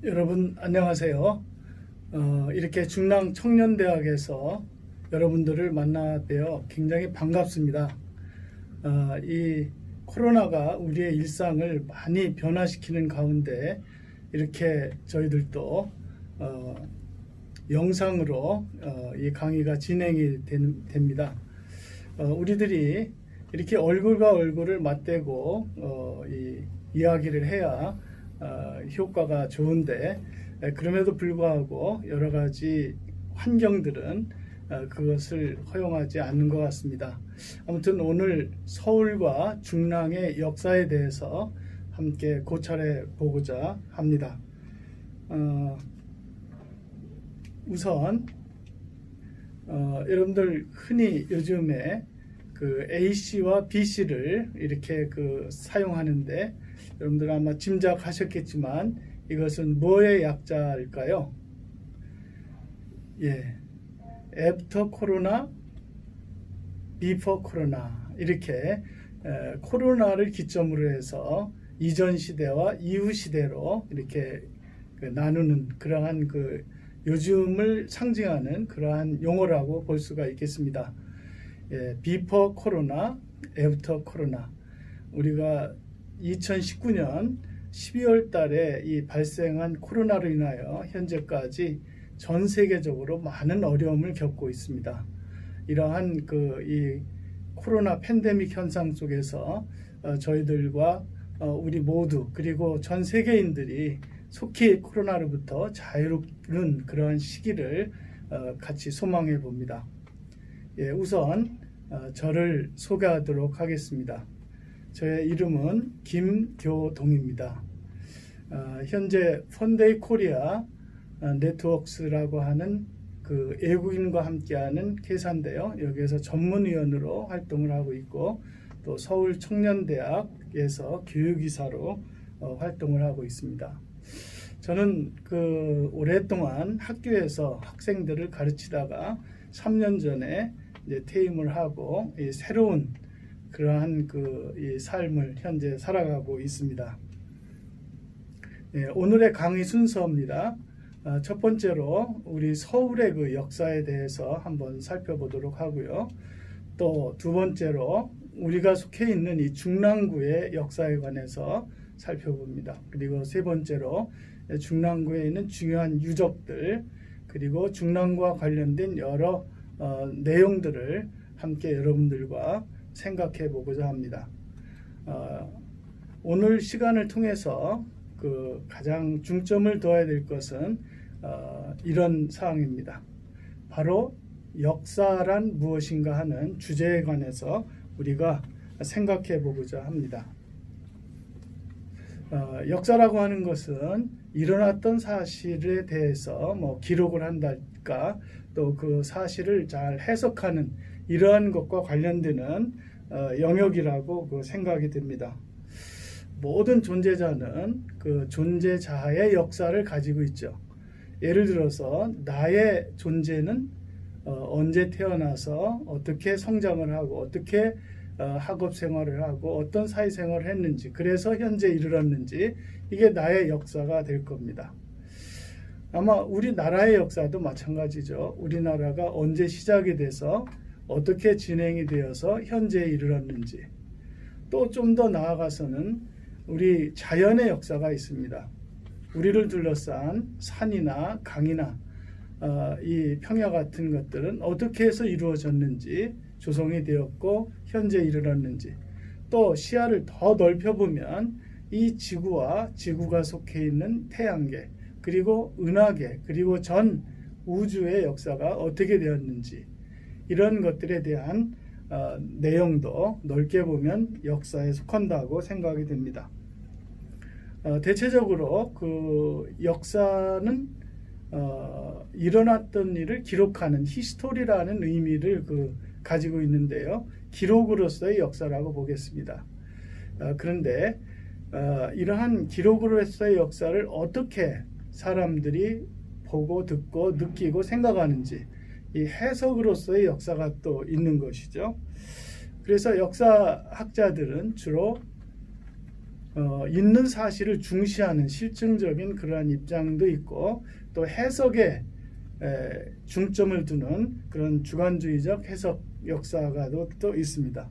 여러분 안녕하세요. 이렇게 중랑 청년대학에서 여러분들을 만나뵈어 굉장히 반갑습니다. 이 코로나가 우리의 일상을 많이 변화시키는 가운데 이렇게 저희들도 영상으로 이 강의가 진행이 됩니다. 우리들이 이렇게 얼굴과 얼굴을 맞대고 이야기를 해야 효과가 좋은데, 그럼에도 불구하고 여러 가지 환경들은 그것을 허용하지 않는 것 같습니다. 아무튼 오늘 서울과 중랑의 역사에 대해서 함께 고찰해 보고자 합니다. 우선 여러분들 흔히 요즘에 그 A씨와 B씨를 이렇게 사용하는데, 여러분들 아마 짐작하셨겠지만 이것은 뭐의 약자일까요? 애프터 코로나, 비포 코로나, 이렇게 코로나를 기점으로 해서 이전 시대와 이후 시대로 이렇게 나누는 그러한 요즘을 상징하는 그러한 용어라고 볼 수가 있겠습니다. 비포 코로나, 애프터 코로나. 우리가 2019년 12월 달에 이 발생한 코로나로 인하여 현재까지 전 세계적으로 많은 어려움을 겪고 있습니다. 이러한 이 코로나 팬데믹 현상 속에서 저희들과 우리 모두, 그리고 전 세계인들이 속히 코로나로부터 자유로운 그러한 시기를 같이 소망해 봅니다. 우선 저를 소개하도록 하겠습니다. 저의 이름은 김교동입니다. 현재 펀데이 코리아 네트워크스라고 하는 외국인과 함께하는 회사인데요. 여기에서 전문위원으로 활동을 하고 있고, 또 서울 청년대학에서 교육이사로 활동을 하고 있습니다. 저는 오랫동안 학교에서 학생들을 가르치다가 3년 전에 이제 퇴임을 하고 새로운 그러한 이 삶을 현재 살아가고 있습니다. 오늘의 강의 순서입니다. 첫 번째로 우리 서울의 역사에 대해서 한번 살펴보도록 하고요. 또 두 번째로 우리가 속해 있는 이 중랑구의 역사에 관해서 살펴봅니다. 그리고 세 번째로 중랑구에 있는 중요한 유적들, 그리고 중랑구와 관련된 여러 내용들을 함께 여러분들과 생각해 보고자 합니다. 오늘 시간을 통해서 가장 중점을 둬야 될 것은 이런 사항입니다. 바로 역사란 무엇인가 하는 주제에 관해서 우리가 생각해 보고자 합니다. 역사라고 하는 것은 일어났던 사실에 대해서 기록을 한달까, 또 그 사실을 잘 해석하는 이러한 것과 관련되는 영역이라고 생각이 됩니다. 모든 존재자는 그 존재자의 역사를 가지고 있죠. 예를 들어서 나의 존재는 언제 태어나서 어떻게 성장을 하고, 어떻게 학업 생활을 하고, 어떤 사회 생활을 했는지, 그래서 현재 이르렀는지, 이게 나의 역사가 될 겁니다. 아마 우리나라의 역사도 마찬가지죠. 우리나라가 언제 시작이 돼서 어떻게 진행이 되어서 현재에 이르렀는지, 또 좀 더 나아가서는 우리 자연의 역사가 있습니다. 우리를 둘러싼 산이나 강이나 이 평야 같은 것들은 어떻게 해서 이루어졌는지, 조성이 되었고 현재 이르렀는지, 또 시야를 더 넓혀보면 이 지구와 지구가 속해 있는 태양계, 그리고 은하계, 그리고 전 우주의 역사가 어떻게 되었는지, 이런 것들에 대한 내용도 넓게 보면 역사에 속한다고 생각이 됩니다. 대체적으로 역사는 일어났던 일을 기록하는 히스토리라는 의미를 가지고 있는데요. 기록으로서의 역사라고 보겠습니다. 그런데 이러한 기록으로서의 역사를 어떻게 사람들이 보고 듣고 느끼고 생각하는지, 이 해석으로서의 역사가 또 있는 것이죠. 그래서 역사학자들은 주로 있는 사실을 중시하는 실증적인 그러한 입장도 있고 또 해석에 중점을 두는 그런 주관주의적 해석 역사가 또 있습니다.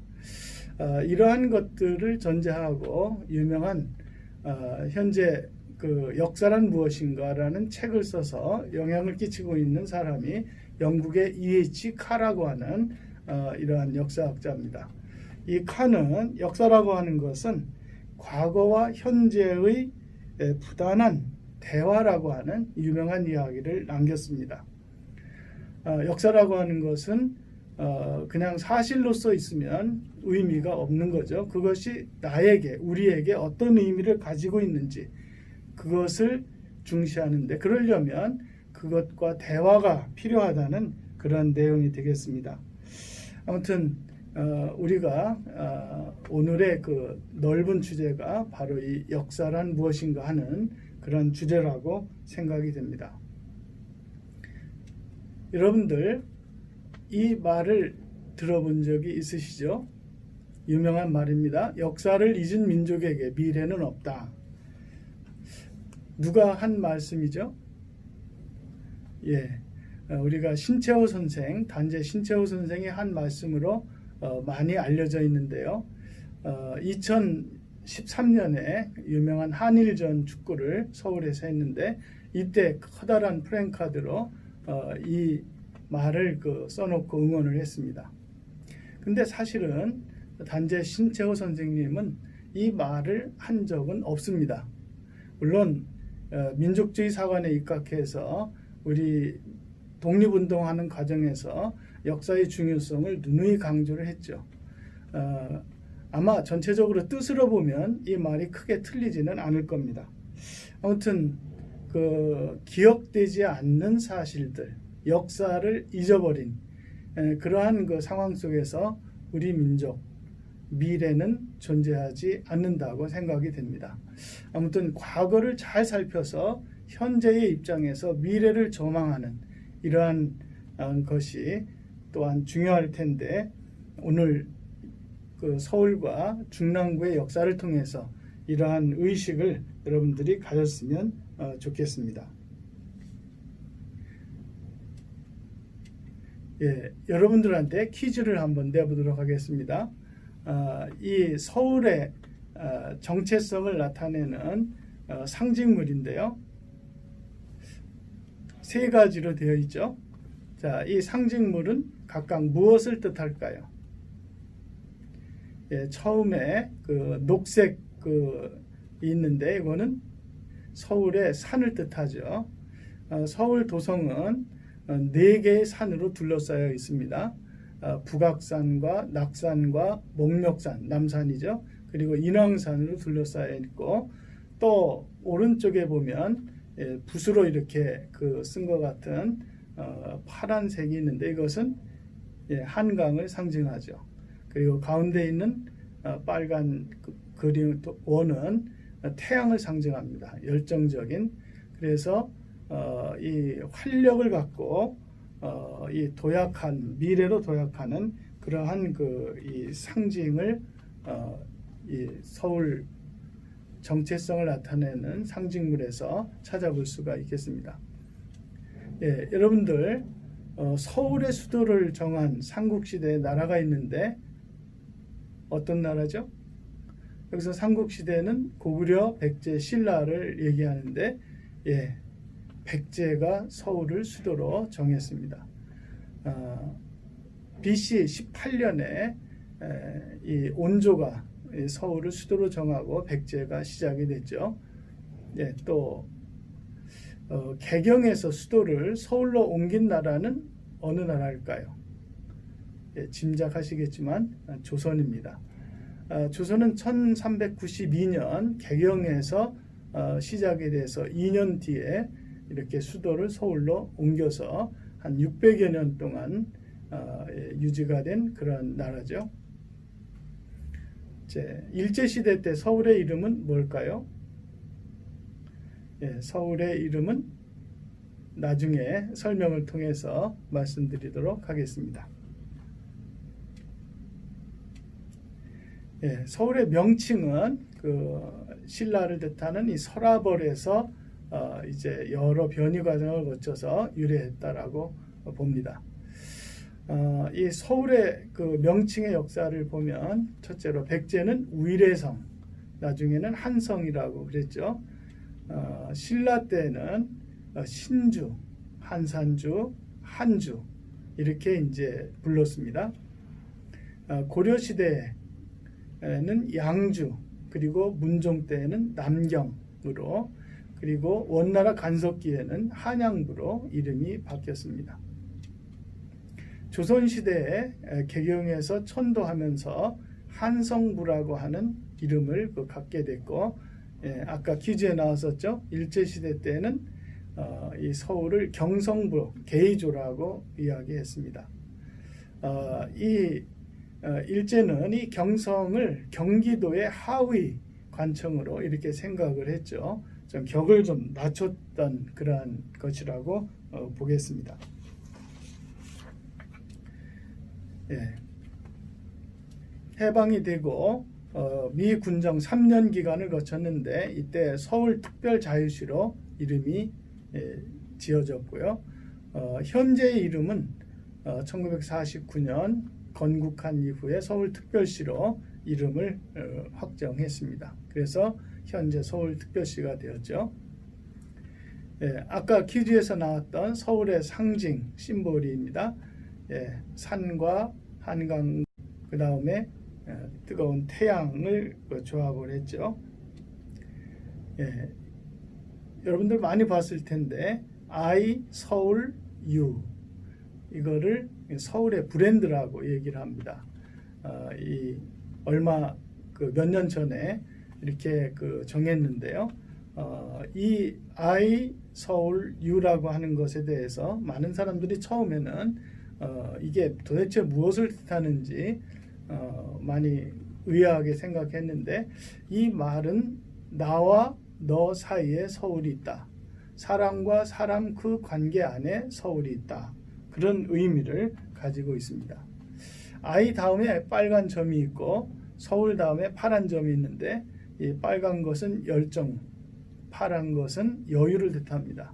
이러한 것들을 전제하고 유명한 현재 그 역사란 무엇인가라는 책을 써서 영향을 끼치고 있는 사람이 영국의 E.H. 카라고 하는 이러한 역사학자입니다. 이 카는 역사라고 하는 것은 과거와 현재의 부단한 대화라고 하는 유명한 이야기를 남겼습니다. 역사라고 하는 것은 그냥 사실로서 있으면 의미가 없는 거죠. 그것이 나에게, 우리에게 어떤 의미를 가지고 있는지 그것을 중시하는데, 그러려면 그것과 대화가 필요하다는 그런 내용이 되겠습니다. 아무튼 우리가 오늘의 그 넓은 주제가 바로 이 역사란 무엇인가 하는 그런 주제라고 생각이 됩니다. 여러분들 이 말을 들어본 적이 있으시죠? 유명한 말입니다. 역사를 잊은 민족에게 미래는 없다. 누가 한 말씀이죠? 우리가 신채호 선생, 단재 신채호 선생이 한 말씀으로 많이 알려져 있는데요. 2013년에 유명한 한일전 축구를 서울에서 했는데 이때 커다란 프랭카드로 이 말을 써놓고 응원을 했습니다. 근데 사실은 단재 신채호 선생님은 이 말을 한 적은 없습니다. 물론 민족주의 사관에 입각해서 우리 독립운동하는 과정에서 역사의 중요성을 누누이 강조를 했죠. 아마 전체적으로 뜻으로 보면 이 말이 크게 틀리지는 않을 겁니다. 아무튼 기억되지 않는 사실들, 역사를 잊어버린 그러한 그 상황 속에서 우리 민족 미래는 존재하지 않는다고 생각이 됩니다. 아무튼 과거를 잘 살펴서 현재의 입장에서 미래를 조망하는 이러한 것이 또한 중요할 텐데, 오늘 그 서울과 중랑구의 역사를 통해서 이러한 의식을 여러분들이 가졌으면 좋겠습니다. 여러분들한테 퀴즈를 한번 내보도록 하겠습니다. 이 서울의 정체성을 나타내는 상징물인데요. 세 가지로 되어 있죠. 자, 이 상징물은 각각 무엇을 뜻할까요? 처음에 그 녹색 있는데 이거는 서울의 산을 뜻하죠. 서울 도성은 4개의 산으로 둘러싸여 있습니다. 북악산과 낙산과 목멱산, 남산이죠. 그리고 인왕산으로 둘러싸여 있고, 또 오른쪽에 보면 붓으로 이렇게 쓴 것 같은 파란색이 있는데 이것은 한강을 상징하죠. 그리고 가운데 있는 빨간 그림 원은 태양을 상징합니다. 열정적인. 그래서 이 활력을 갖고 이 도약한 미래로 도약하는 그러한 이 상징을 이 서울 정체성을 나타내는 상징물에서 찾아볼 수가 있겠습니다. 여러분들 서울의 수도를 정한 삼국시대의 나라가 있는데 어떤 나라죠? 여기서 삼국시대는 고구려, 백제, 신라를 얘기하는데 백제가 서울을 수도로 정했습니다. BC 18년에 이 온조가 서울을 수도로 정하고 백제가 시작이 됐죠. 또 개경에서 수도를 서울로 옮긴 나라는 어느 나라일까요? 짐작하시겠지만 조선입니다. 조선은 1392년 개경에서 시작이 돼서 2년 뒤에 이렇게 수도를 서울로 옮겨서 한 600여 년 동안 유지가 된 그런 나라죠. 일제시대 때 서울의 이름은 뭘까요? 서울의 이름은 나중에 설명을 통해서 말씀드리도록 하겠습니다. 예, 서울의 명칭은 그 신라를 뜻하는 이 서라벌에서 이제 여러 변이 과정을 거쳐서 유래했다라고 봅니다. 이 서울의 그 명칭의 역사를 보면 첫째로 백제는 위례성, 나중에는 한성이라고 그랬죠. 신라 때는 신주, 한산주, 한주 이렇게 이제 불렀습니다. 고려 시대에는 양주, 그리고 문종 때에는 남경으로, 그리고 원나라 간섭기에는 한양부로 이름이 바뀌었습니다. 조선시대에 개경에서 천도하면서 한성부라고 하는 이름을 갖게 됐고, 아까 퀴즈에 나왔었죠. 일제시대 때는 이 서울을 경성부, 계의조라고 이야기했습니다. 일제는 이 경성을 경기도의 하위 관청으로 이렇게 생각을 했죠. 좀 격을 좀 낮췄던 그러한 것이라고 보겠습니다. 예. 해방이 되고 미 군정 3년 기간을 거쳤는데 이때 서울특별자유시로 이름이 지어졌고요. 현재의 이름은 1949년 건국한 이후에 서울특별시로 이름을 확정했습니다. 그래서 현재 서울특별시가 되었죠. 아까 퀴즈에서 나왔던 서울의 상징 심볼입니다. 산과 한강, 그 다음에 뜨거운 태양을 조합을 했죠. 여러분들 많이 봤을 텐데 I 서울 U, 이거를 서울의 브랜드라고 얘기를 합니다. 얼마 몇 년 전에 이렇게 정했는데요. 이 I 서울 U라고 하는 것에 대해서 많은 사람들이 처음에는 이게 도대체 무엇을 뜻하는지 많이 의아하게 생각했는데, 이 말은 나와 너 사이에 서울이 있다. 사람과 사람 그 관계 안에 서울이 있다. 그런 의미를 가지고 있습니다. I 다음에 빨간 점이 있고 서울 다음에 파란 점이 있는데, 이 빨간 것은 열정, 파란 것은 여유를 뜻합니다.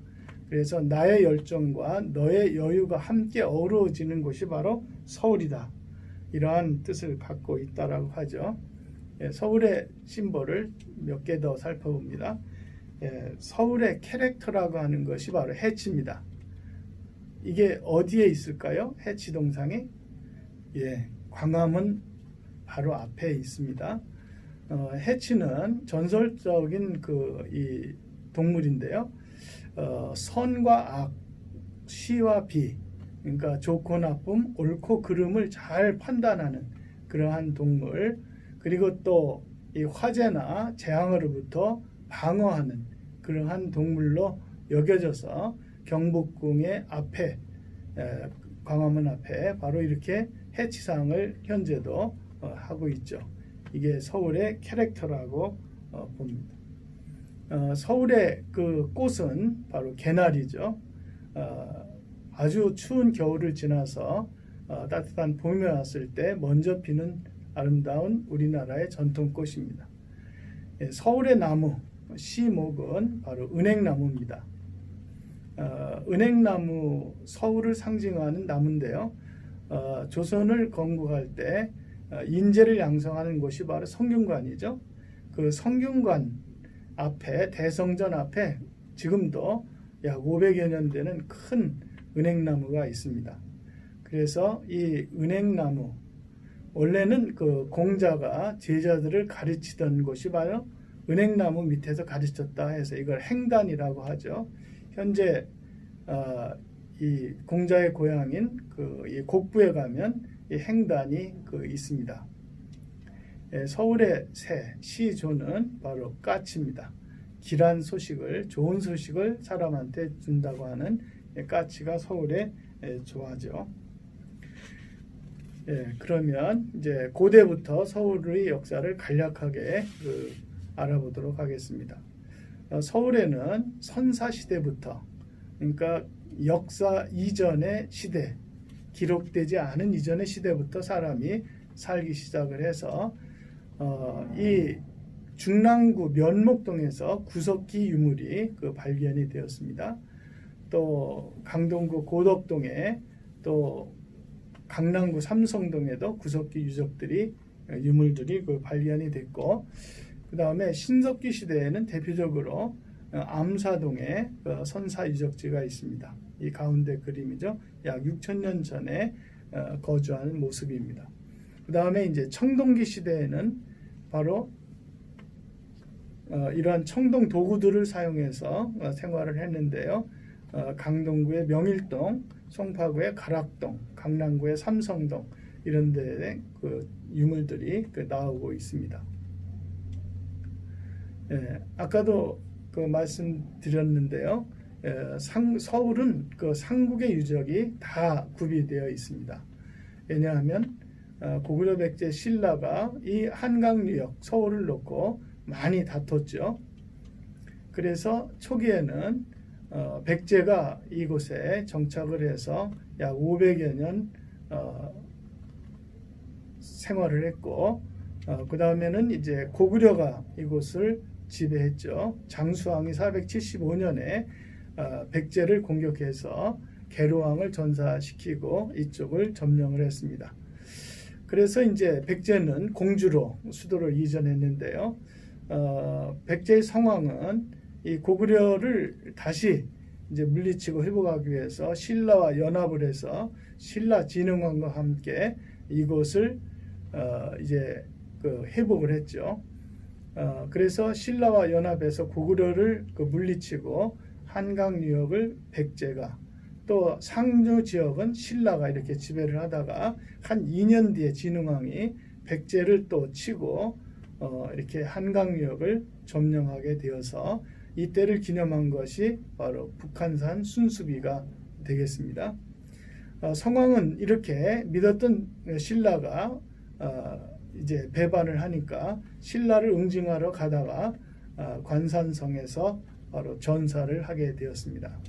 그래서 나의 열정과 너의 여유가 함께 어우러지는 곳이 바로 서울이다. 이러한 뜻을 갖고 있다라고 하죠. 서울의 심볼을 몇 개 더 살펴봅니다. 서울의 캐릭터라고 하는 것이 바로 해치입니다. 이게 어디에 있을까요? 해치 동상이? 광화문 바로 앞에 있습니다. 해치는 전설적인 이 동물인데요. 선과 악, 시와 비, 그러니까 좋고 나쁨, 옳고 그름을 잘 판단하는 그러한 동물, 그리고 또 이 화재나 재앙으로부터 방어하는 그러한 동물로 여겨져서 경복궁의 앞에, 광화문 앞에 바로 이렇게 해치상을 현재도 하고 있죠. 이게 서울의 캐릭터라고 봅니다. 서울의 그 꽃은 바로 개나리죠. 아주 추운 겨울을 지나서 따뜻한 봄이 왔을 때 먼저 피는 아름다운 우리나라의 전통꽃입니다. 서울의 나무, 시목은 바로 은행나무입니다. 은행나무, 서울을 상징하는 나무인데요. 조선을 건국할 때 인재를 양성하는 곳이 바로 성균관이죠. 그 성균관 앞에, 대성전 앞에 지금도 약 500여 년 되는 큰 은행나무가 있습니다. 그래서 이 은행나무, 원래는 그 공자가 제자들을 가르치던 곳이 바로 은행나무 밑에서 가르쳤다 해서 이걸 행단이라고 하죠. 현재 이 공자의 고향인 이 곡부에 가면 이 행단이 있습니다. 서울의 새, 시조는 바로 까치입니다. 길한 소식을, 좋은 소식을 사람한테 준다고 하는 까치가 서울에 좋아하죠. 그러면 이제 고대부터 서울의 역사를 간략하게 알아보도록 하겠습니다. 서울에는 선사시대부터, 그러니까 역사 이전의 시대, 기록되지 않은 이전의 시대부터 사람이 살기 시작을 해서 이 중랑구 면목동에서 구석기 유물이 발견이 되었습니다. 또 강동구 고덕동에 또 강남구 삼성동에도 구석기 유물들이 발견이 됐고, 그 다음에 신석기 시대에는 대표적으로 암사동에 선사 유적지가 있습니다. 이 가운데 그림이죠. 약 6,000년 전에 거주하는 모습입니다. 그 다음에 이제 청동기 시대에는 바로 이러한 청동 도구들을 사용해서 생활을 했는데요. 강동구의 명일동, 송파구의 가락동, 강남구의 삼성동 이런 데에 유물들이 나오고 있습니다. 아까도 말씀드렸는데요. 서울은 삼국의 유적이 다 구비되어 있습니다. 왜냐하면 고구려 백제 신라가 이 한강유역 서울을 놓고 많이 다퉜죠. 그래서 초기에는 백제가 이곳에 정착을 해서 약 500여 년 생활을 했고, 그 다음에는 이제 고구려가 이곳을 지배했죠. 장수왕이 475년에 백제를 공격해서 계로왕을 전사시키고 이쪽을 점령을 했습니다. 그래서 이제 백제는 공주로 수도를 이전했는데요. 백제의 성왕은 이 고구려를 다시 이제 물리치고 회복하기 위해서 신라와 연합을 해서 신라 진흥왕과 함께 이곳을 이제 회복을 했죠. 그래서 신라와 연합해서 고구려를 물리치고 한강 유역을 백제가, 또 상주 지역은 신라가 이렇게 지배를 하다가 한 2년 뒤에 진흥왕이 백제를 또 치고 이렇게 한강 유역을 점령하게 되어서 이때를 기념한 것이 바로 북한산 순수비가 되겠습니다. 성왕은 이렇게 믿었던 신라가 이제 배반을 하니까 신라를 응징하러 가다가 관산성에서 바로 전사를 하게 되었습니다.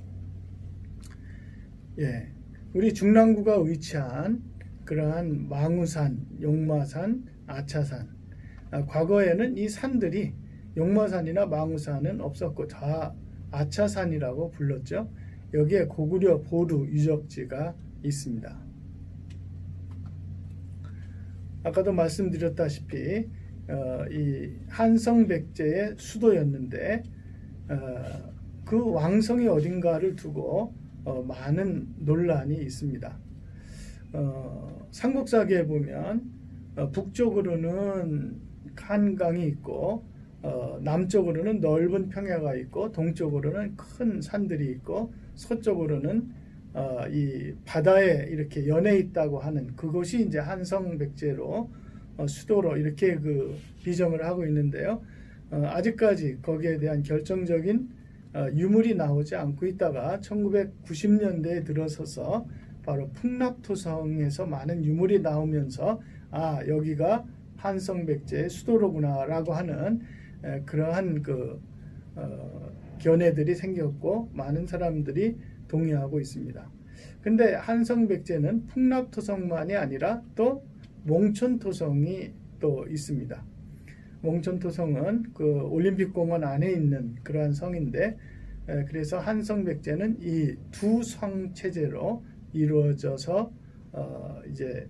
우리 중랑구가 위치한 그러한 망우산, 용마산, 아차산, 과거에는 이 산들이 용마산이나 망우산은 없었고 다 아차산이라고 불렀죠. 여기에 고구려 보루 유적지가 있습니다. 아까도 말씀드렸다시피 이 한성백제의 수도였는데 그 왕성이 어딘가를 두고 많은 논란이 있습니다. 삼국사기에 보면 북쪽으로는 한강이 있고 남쪽으로는 넓은 평야가 있고 동쪽으로는 큰 산들이 있고 서쪽으로는 이 바다에 이렇게 연해 있다고 하는 그곳이 이제 한성백제로 수도로 이렇게 비정을 하고 있는데요. 아직까지 거기에 대한 결정적인 유물이 나오지 않고 있다가 1990년대에 들어서서 바로 풍납토성에서 많은 유물이 나오면서 여기가 한성백제의 수도로구나 라고 하는 그러한 견해들이 생겼고 많은 사람들이 동의하고 있습니다. 근데 한성백제는 풍납토성만이 아니라 또 몽촌토성이 또 있습니다. 몽촌토성은 올림픽공원 안에 있는 그러한 성인데, 그래서 한성백제는 이 두 성 체제로 이루어져서 이제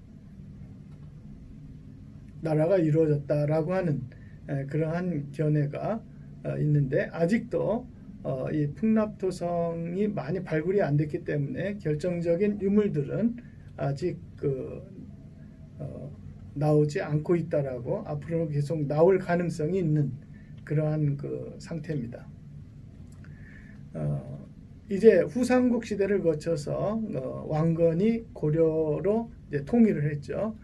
나라가 이루어졌다라고 하는 그러한 견해가 있는데, 아직도 이 풍납토성이 많이 발굴이 안 됐기 때문에 결정적인 유물들은 아직 나오지 않고 있다라고, 앞으로 계속 나올 가능성이 있는 그러한 상태입니다. 이제 후삼국 시대를 거쳐서 왕건이 고려로 이제 통일을 했죠.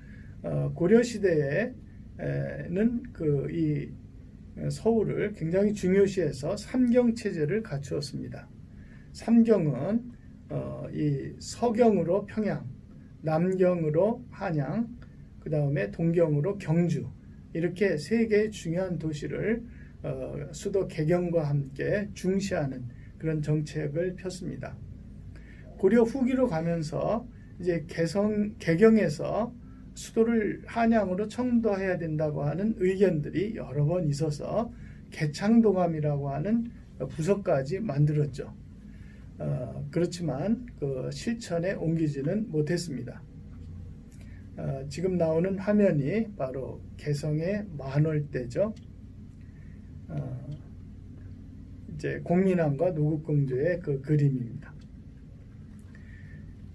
고려 시대에는 이 서울을 굉장히 중요시해서 삼경 체제를 갖추었습니다. 삼경은 이 서경으로 평양, 남경으로 한양, 그 다음에 동경으로 경주, 이렇게 세 개의 중요한 도시를 수도 개경과 함께 중시하는 그런 정책을 폈습니다. 고려 후기로 가면서 이제 개경에서 수도를 한양으로 청도해야 된다고 하는 의견들이 여러 번 있어서 개창동함이라고 하는 부서까지 만들었죠. 그렇지만 그 실천에 옮기지는 못했습니다. 지금 나오는 화면이 바로 개성의 만월대죠. 이제 공민왕과 노국공주의 그 그림입니다.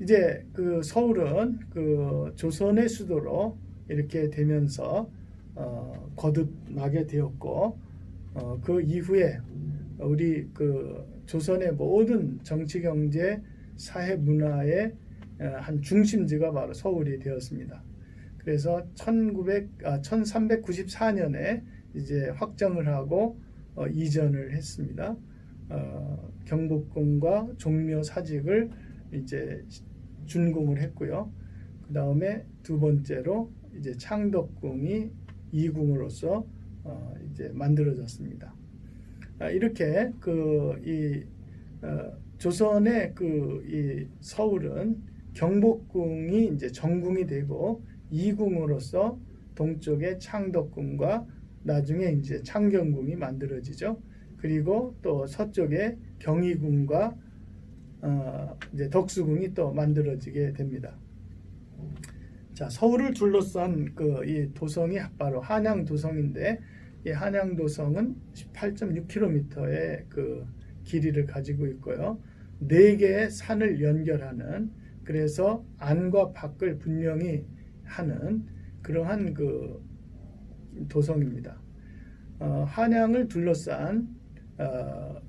이제 그 서울은 그 조선의 수도로 이렇게 되면서 거듭나게 되었고, 그 이후에 우리 그 조선의 모든 정치, 경제, 사회, 문화의 한 중심지가 바로 서울이 되었습니다. 그래서 1394년에 이제 확정을 하고 이전을 했습니다. 경복궁과 종묘 사직을 이제 준공을 했고요. 그 다음에 두 번째로 이제 창덕궁이 이궁으로서 이제 만들어졌습니다. 이렇게 조선의 이 서울은 경복궁이 이제 정궁이 되고 이궁으로서 동쪽에 창덕궁과 나중에 이제 창경궁이 만들어지죠. 그리고 또 서쪽에 경희궁과 이제 덕수궁이 또 만들어지게 됩니다. 자, 서울을 둘러싼 이 도성이 바로 한양도성인데, 이 한양도성은 18.6km의 그 길이를 가지고 있고요. 4개의 산을 연결하는, 그래서 안과 밖을 분명히 하는 그러한 그 도성입니다. 한양을 둘러싼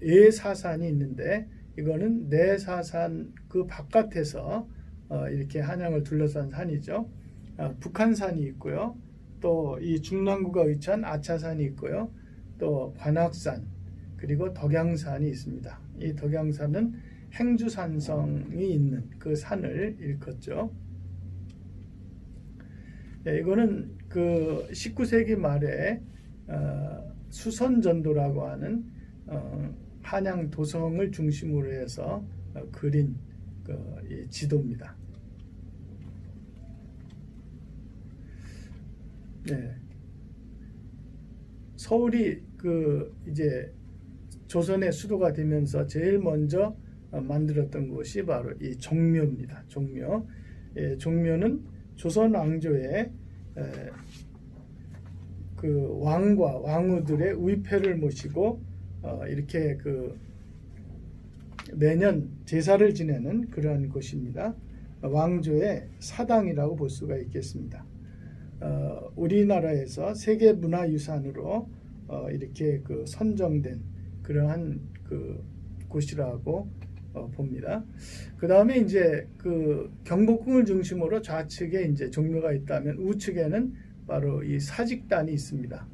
예사산이 있는데, 이거는 내사산 그 바깥에서 이렇게 한양을 둘러싼 산이죠. 북한산이 있고요. 또 이 중랑구가 위치한 아차산이 있고요. 또 관악산, 그리고 덕양산이 있습니다. 이 덕양산은 행주산성이 있는 그 산을 일컫죠. 이거는 그 19세기 말에 수선전도라고 하는 한양 도성을 중심으로 해서 그린 이 지도입니다. 네. 서울이 이제 조선의 수도가 되면서 제일 먼저 만들었던 곳이 바로 이 종묘입니다. 종묘. 종묘는 조선 왕조의 그 왕과 왕후들의 우의패를 모시고 이렇게 매년 제사를 지내는 그러한 곳입니다. 왕조의 사당이라고 볼 수가 있겠습니다. 우리나라에서 세계문화유산으로 이렇게 선정된 그러한 곳이라고 봅니다. 그 다음에 이제 경복궁을 중심으로 좌측에 이제 종묘가 있다면 우측에는 바로 이 사직단이 있습니다.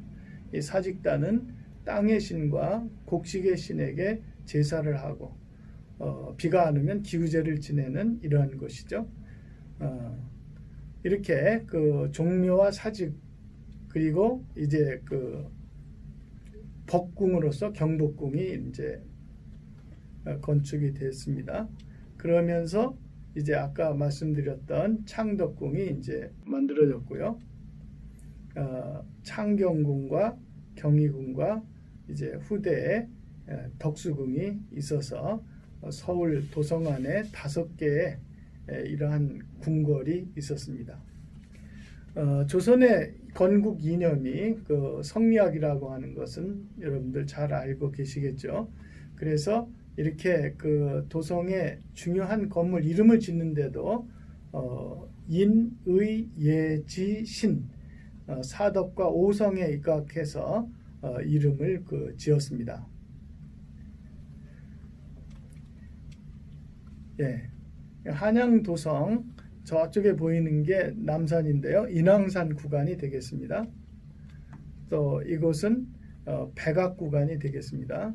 이 사직단은 땅의 신과 곡식의 신에게 제사를 하고 비가 안 오면 기우제를 지내는 이러한 것이죠. 이렇게 종묘와 사직, 그리고 이제 법궁으로서 경복궁이 이제 건축이 됐습니다. 그러면서 이제 아까 말씀드렸던 창덕궁이 이제 만들어졌고요. 창경궁과 경희궁과 이제 후대에 덕수궁이 있어서 서울 도성 안에 5개의 이러한 궁궐이 있었습니다. 조선의 건국 이념이 성리학이라고 하는 것은 여러분들 잘 알고 계시겠죠. 그래서 이렇게 도성의 중요한 건물 이름을 짓는데도 인, 의, 예, 지, 신 사덕과 오성에 입각해서 이름을 지었습니다. 예, 한양도성 저쪽에 보이는 게 남산인데요. 인왕산 구간이 되겠습니다. 또 이곳은 백악 구간이 되겠습니다.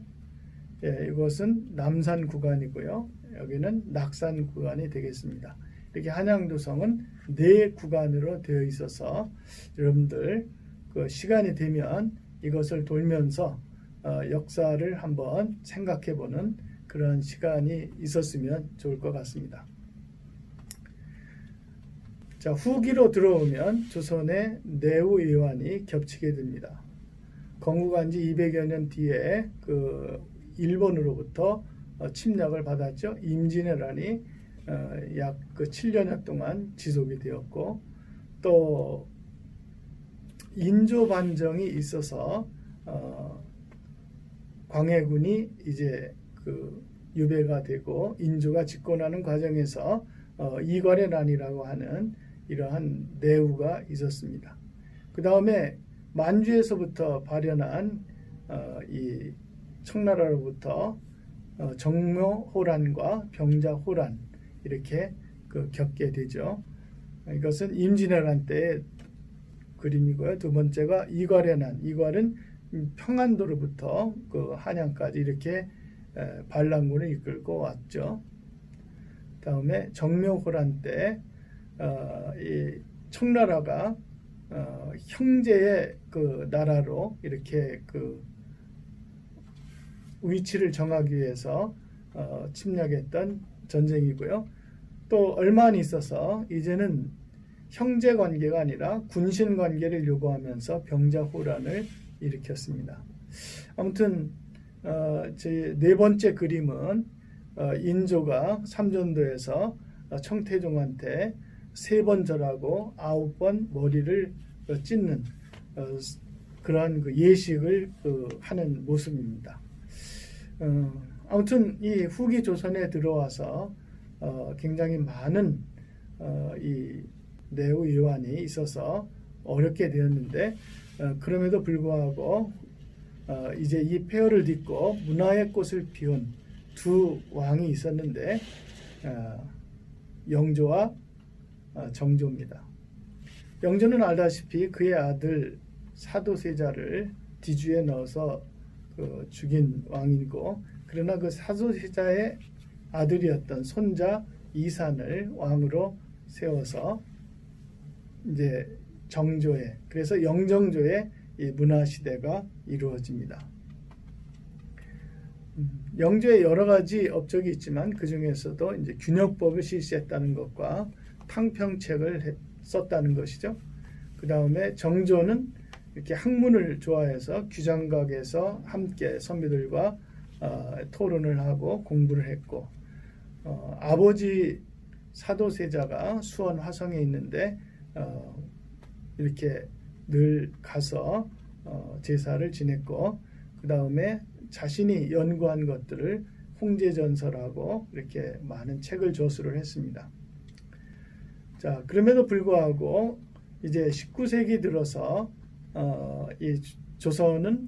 예, 이곳은 남산 구간이고요. 여기는 낙산 구간이 되겠습니다. 이렇게 한양도성은 4구간으로 되어 있어서 여러분들 시간이 되면 이것을 돌면서 역사를 한번 생각해보는 그런 시간이 있었으면 좋을 것 같습니다. 자, 후기로 들어오면 조선의 내후 이완이 겹치게 됩니다. 건국한 지 200여 년 뒤에 그 일본으로부터 침략을 받았죠. 임진왜란이 약 그 7년여 동안 지속이 되었고, 또 인조 반정이 있어서 광해군이 이제 그 유배가 되고 인조가 집권하는 과정에서 이괄의 난이라고 하는 이러한 내후가 있었습니다. 그 다음에 만주에서부터 발현한 이 청나라로부터 정묘호란과 병자호란 이렇게 겪게 되죠. 이것은 임진왜란 때의 그림이고요. 두 번째가 이괄의 난. 이괄은 평안도로부터 그 한양까지 이렇게 반란군을 이끌고 왔죠. 다음에 정묘호란 때 이 청나라가 형제의 그 나라로 이렇게 그 위치를 정하기 위해서 침략했던 전쟁이고요. 또 얼마 안 있어서 이제는 형제 관계가 아니라 군신 관계를 요구하면서 병자호란을 일으켰습니다. 아무튼 제 네 번째 그림은 인조가 삼전도에서 청태종한테 3번 절하고 9번 머리를 찢는 그러한 그 예식을 하는 모습입니다. 아무튼 이 후기 조선에 들어와서 굉장히 많은 이 내후 이완이 있어서 어렵게 되었는데, 그럼에도 불구하고 이제 이 폐허를 딛고 문화의 꽃을 피운 두 왕이 있었는데 영조와 정조입니다. 영조는 알다시피 그의 아들 사도세자를 뒤주에 넣어서 죽인 왕이고, 그러나 그 사도세자의 아들이었던 손자 이산을 왕으로 세워서 이제 정조의, 그래서 영정조의 이 문화 시대가 이루어집니다. 영조의 여러 가지 업적이 있지만 그 중에서도 이제 균역법을 실시했다는 것과 탕평책을 썼다는 것이죠. 그 다음에 정조는 이렇게 학문을 좋아해서 규장각에서 함께 선비들과 토론을 하고 공부를 했고, 아버지 사도세자가 수원 화성에 있는데 이렇게 늘 가서 제사를 지냈고, 그 다음에 자신이 연구한 것들을 홍제전설하고 이렇게 많은 책을 저술을 했습니다. 자, 그럼에도 불구하고 이제 19세기 들어서 이 조선은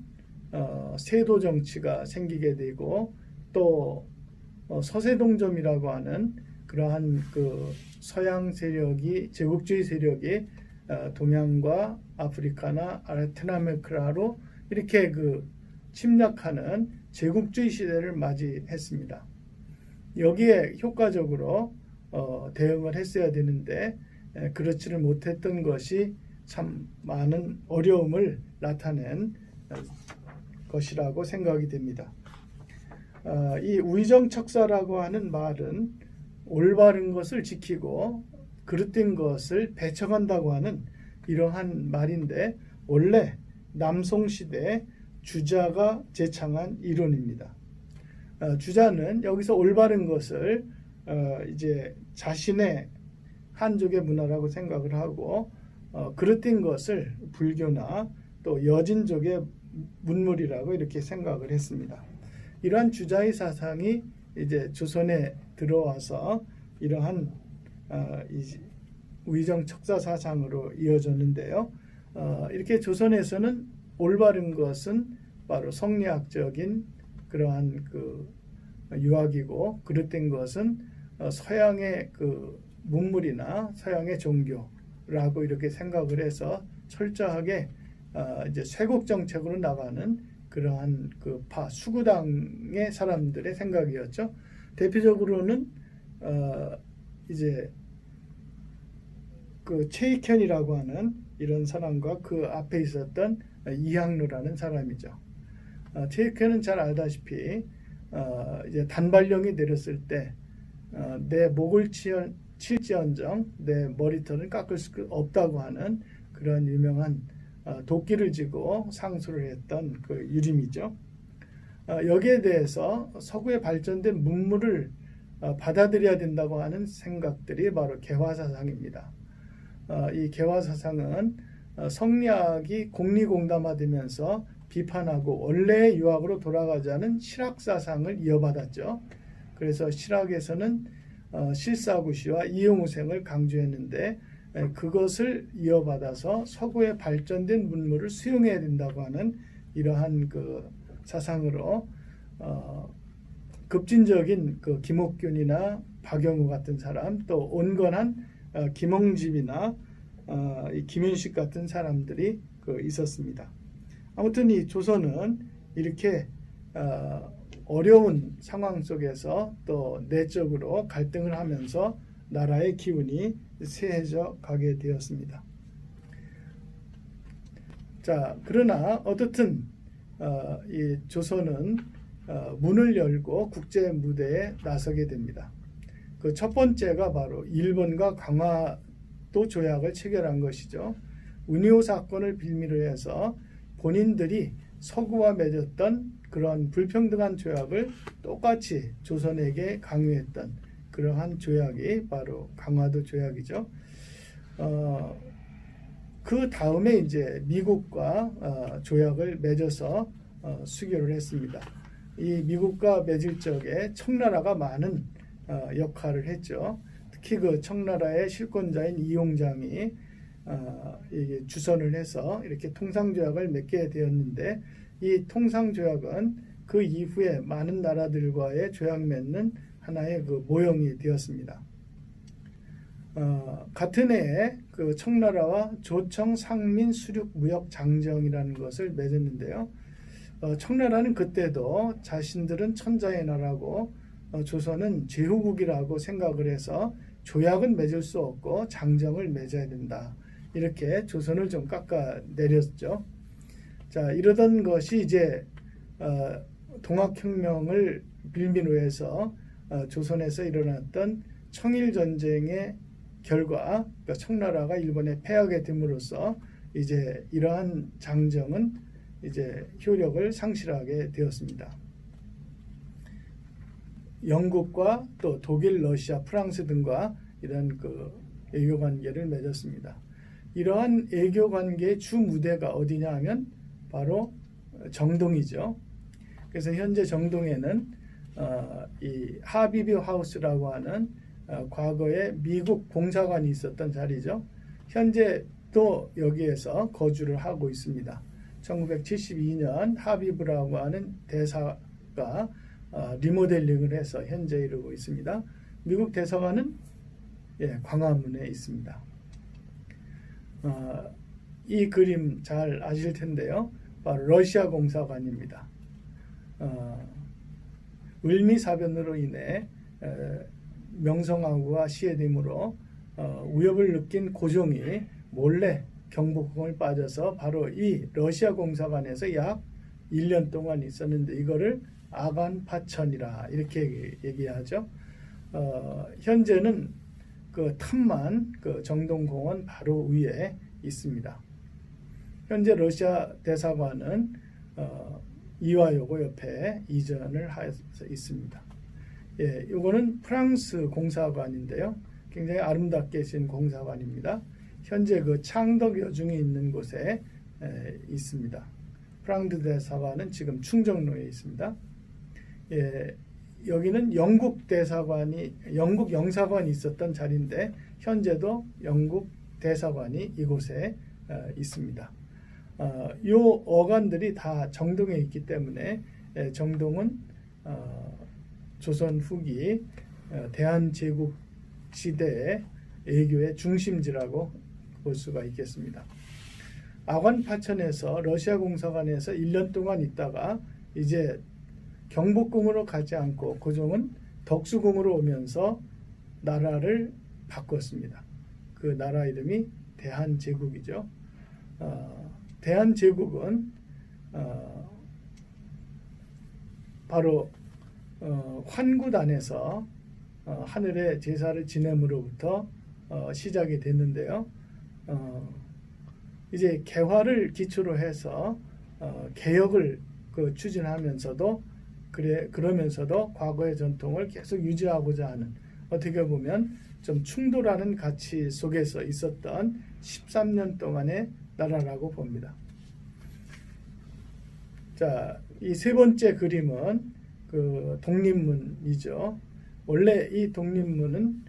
세도 정치가 생기게 되고, 또 서세동점이라고 하는 그러한 그 서양 세력이, 제국주의 세력이 동양과 아프리카나 라틴아메리카로 이렇게 그 침략하는 제국주의 시대를 맞이했습니다. 여기에 효과적으로 대응을 했어야 되는데 그렇지를 못했던 것이 참 많은 어려움을 나타낸 것이라고 생각이 됩니다. 이 위정척사라고 하는 말은 올바른 것을 지키고 그릇된 것을 배척한다고 하는 이러한 말인데, 원래 남송시대 주자가 제창한 이론입니다. 주자는 여기서 올바른 것을 이제 자신의 한족의 문화라고 생각을 하고, 그릇된 것을 불교나 또 여진족의 문물이라고 이렇게 생각을 했습니다. 이러한 주자의 사상이 이제 조선에 들어와서 이러한 위정척사 사상으로 이어졌는데요. 이렇게 조선에서는 올바른 것은 바로 성리학적인 그러한 그 유학이고, 그릇된 것은 서양의 그 문물이나 서양의 종교라고 이렇게 생각을 해서 철저하게 이제 쇄국 정책으로 나가는 그러한 그 수구당의 사람들의 생각이었죠. 대표적으로는 이제 그 최익현이라고 하는 이런 사람과 그 앞에 있었던 이항로라는 사람이죠. 최익현은 잘 알다시피 이제 단발령이 내렸을 때 내 목을 칠지언정 내 머리털은 깎을 수 없다고 하는 그런 유명한 도끼를 쥐고 상소를 했던 그 유림이죠. 여기에 대해서 서구의 발전된 문물을 받아들여야 된다고 하는 생각들이 바로 개화사상입니다. 이 개화사상은 성리학이 공리공담화되면서 비판하고 원래의 유학으로 돌아가자는 실학사상을 이어받았죠. 그래서 실학에서는 실사구시와 이용우생을 강조했는데 그것을 이어받아서 서구의 발전된 문물을 수용해야 된다고 하는 이러한 그 사상으로 급진적인 그 김옥균이나 박영우 같은 사람, 또 온건한 김홍집이나 김윤식 같은 사람들이 있었습니다. 아무튼 이 조선은 이렇게 어려운 상황 속에서 또 내적으로 갈등을 하면서 나라의 기운이 쇠해져 가게 되었습니다. 자, 그러나 어떻든 이 조선은 문을 열고 국제 무대에 나서게 됩니다. 그 첫 번째가 바로 일본과 강화도 조약을 체결한 것이죠. 운요 사건을 빌미로 해서 본인들이 서구와 맺었던 그런 불평등한 조약을 똑같이 조선에게 강요했던 그러한 조약이 바로 강화도 조약이죠. 그 다음에 이제 미국과 조약을 맺어서 수교를 했습니다. 이 미국과 맺을 적에 청나라가 많은 역할을 했죠. 특히 그 청나라의 실권자인 이용장이 이게 주선을 해서 이렇게 통상조약을 맺게 되었는데, 이 통상조약은 그 이후에 많은 나라들과의 조약 맺는 하나의 그 모형이 되었습니다. 같은 해에 그 청나라와 조청 상민 수륙 무역 장정이라는 것을 맺었는데요. 청나라는 그때도 자신들은 천자의 나라고 조선은 제후국이라고 생각을 해서 조약은 맺을 수 없고 장정을 맺어야 된다, 이렇게 조선을 좀 깎아내렸죠. 자, 이러던 것이 이제 동학혁명을 빌미로 해서 조선에서 일어났던 청일전쟁의 결과, 그러니까 청나라가 일본에 패하게 됨으로써 이제 이러한 장정은 이제 효력을 상실하게 되었습니다. 영국과 또 독일, 러시아, 프랑스 등과 이런 그 외교 관계를 맺었습니다. 이러한 외교 관계의 주 무대가 어디냐 하면 바로 정동이죠. 그래서 현재 정동에는 이 하비비 하우스라고 하는 과거에 미국 공사관이 있었던 자리죠. 현재 또 여기에서 거주를 하고 있습니다. 1972년 하비브라고 하는 대사가 리모델링을 해서 현재 이루고 있습니다. 미국 대사관은 광화문에 있습니다. 이 그림 잘 아실 텐데요. 바로 러시아 공사관입니다. 을미사변으로 인해 명성황후가 시해됨으로 위협을 느낀 고종이 몰래 경복궁을 빠져서 바로 이 러시아 공사관에서 약 1년 동안 있었는데, 이거를 아간파천이라 이렇게 얘기하죠. 현재는 그 탐만 그 정동공원 바로 위에 있습니다. 현재 러시아 대사관은 이화여고 옆에 이전을 해서 있습니다. 이거는 프랑스 공사관인데요. 굉장히 아름답게 지은 공사관입니다. 현재 그 창덕 여중에 있는 곳에 있습니다. 프랑스 대사관은 지금 충정로에 있습니다. 여기는 영국 대사관이, 영국 영사관이 있었던 자리인데 현재도 영국 대사관이 이곳에 있습니다. 이 어간들이 다 정동에 있기 때문에 정동은 조선 후기 대한제국 시대의 외교의 중심지라고 볼 수가 있겠습니다. 아관파천에서 러시아 공사관에서 1년 동안 있다가 이제 경복궁으로 가지 않고 고종은 덕수궁으로 오면서 나라를 바꿨습니다. 그 나라 이름이 대한제국이죠. 대한제국은 바로 환구단에서 하늘에 제사를 지냄으로부터 시작이 됐는데요. 이제 개화를 기초로 해서 개혁을 추진하면서도 그러면서도 과거의 전통을 계속 유지하고자 하는, 어떻게 보면 좀 충돌하는 가치 속에서 있었던 13년 동안의 나라라고 봅니다. 자, 이 세 번째 그림은 독립문이죠. 원래 이 독립문은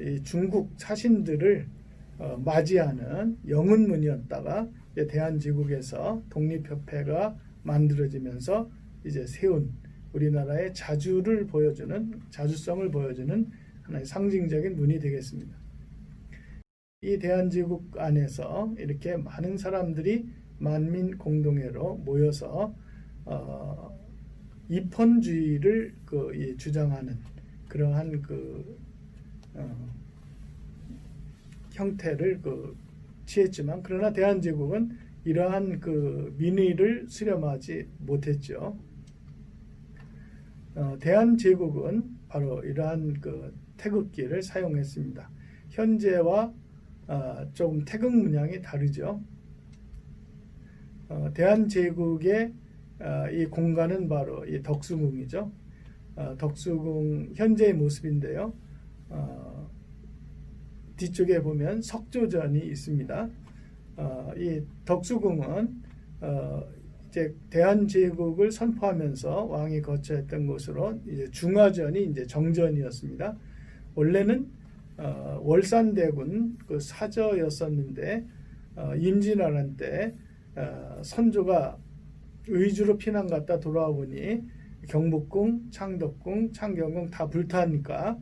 이 중국 사신들을 맞이하는 영은문이었다가 대한제국에서 독립협회가 만들어지면서 이제 세운 우리나라의 자주성을 보여주는 하나의 상징적인 문이 되겠습니다. 이 대한제국 안에서 이렇게 많은 사람들이 만민 공동회로 모여서 입헌주의를 주장하는 그러한 형태를 취했지만, 그러나 대한제국은 이러한 민의를 수렴하지 못했죠. 대한제국은 바로 이러한 태극기를 사용했습니다. 현재와 조금 태극 문양이 다르죠. 대한제국의 이 공간은 바로 이 덕수궁이죠. 덕수궁 현재의 모습인데요. 뒤쪽에 보면 석조전이 있습니다. 이 덕수궁은 이제 대한제국을 선포하면서 왕이 거처했던 곳으로 이제 중화전이 이제 정전이었습니다. 원래는 월산대군 사저였었는데 임진왜란 때 선조가 의주로 피난 갔다 돌아와 보니 경복궁, 창덕궁, 창경궁 다 불타니까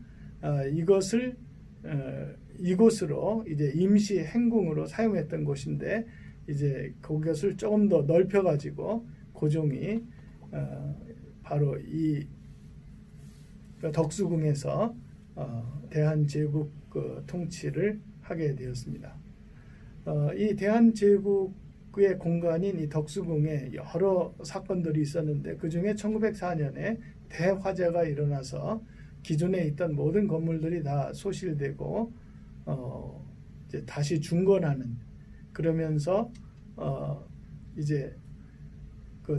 이곳으로 이제 임시 행궁으로 사용했던 곳인데, 이제 그것을 조금 더 넓혀가지고 고종이 바로 이 덕수궁에서 대한제국 통치를 하게 되었습니다. 이 대한제국의 공간인 이 덕수궁에 여러 사건들이 있었는데, 그 중에 1904년에 대화재가 일어나서 기존에 있던 모든 건물들이 다 소실되고 이제 다시 중건하는, 그러면서 이제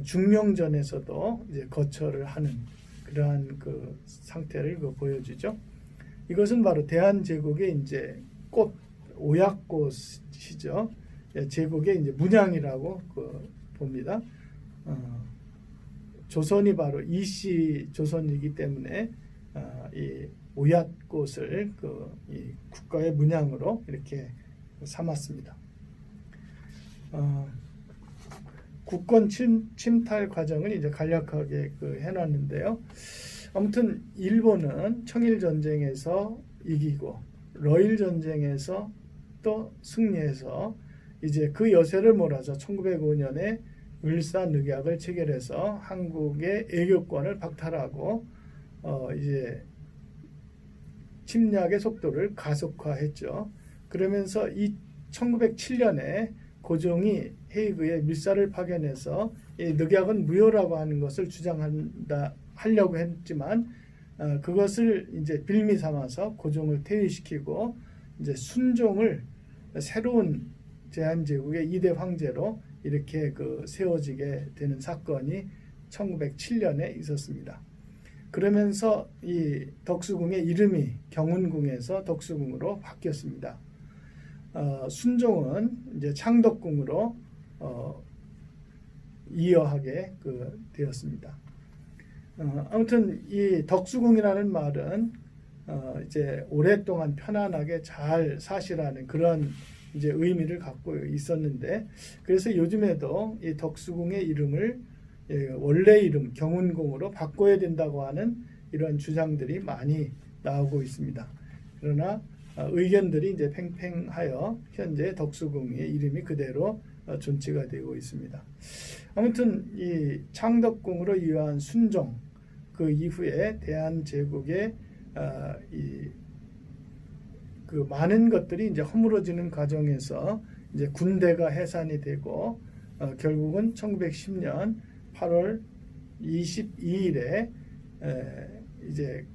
중령전에서도 이제 거처를 하는 그러한 상태를 보여주죠. 이것은 바로 대한제국의 이제 오약꽃이죠. 제국의 이제 문양이라고 봅니다. 조선이 바로 이씨 조선이기 때문에 이 오약꽃을 이 국가의 문양으로 이렇게 삼았습니다. 국권 침탈 과정을 이제 간략하게 해놨는데요. 아무튼 일본은 청일 전쟁에서 이기고 러일 전쟁에서 또 승리해서 이제 그 여세를 몰아서 1905년에 을사늑약을 체결해서 한국의 애교권을 박탈하고 이제 침략의 속도를 가속화했죠. 그러면서 이 1907년에 고종이 헤이그에 밀사를 파견해서 이 늑약은 무효라고 하는 것을 하려고 했지만 그것을 이제 빌미 삼아서 고종을 퇴위시키고 이제 순종을 새로운 대한제국의 2대 황제로 이렇게 세워지게 되는 사건이 1907년에 있었습니다. 그러면서 이 덕수궁의 이름이 경운궁에서 덕수궁으로 바뀌었습니다. 순종은 이제 창덕궁으로 이어하게 되었습니다. 아무튼 이 덕수궁이라는 말은 이제 오랫동안 편안하게 잘 사시라는 그런 이제 의미를 갖고 있었는데, 그래서 요즘에도 이 덕수궁의 이름을 원래 이름 경운궁으로 바꿔야 된다고 하는 이런 주장들이 많이 나오고 있습니다. 그러나 의견들이 이제 팽팽하여 현재 덕수궁의 이름이 그대로 존치가 되고 있습니다. 아무튼 이 창덕궁으로 이어한 순종, 그 이후에 대한제국의 많은 것들이 이제 허물어지는 과정에서 이제 군대가 해산이 되고 결국은 1910년 8월 22일에 이제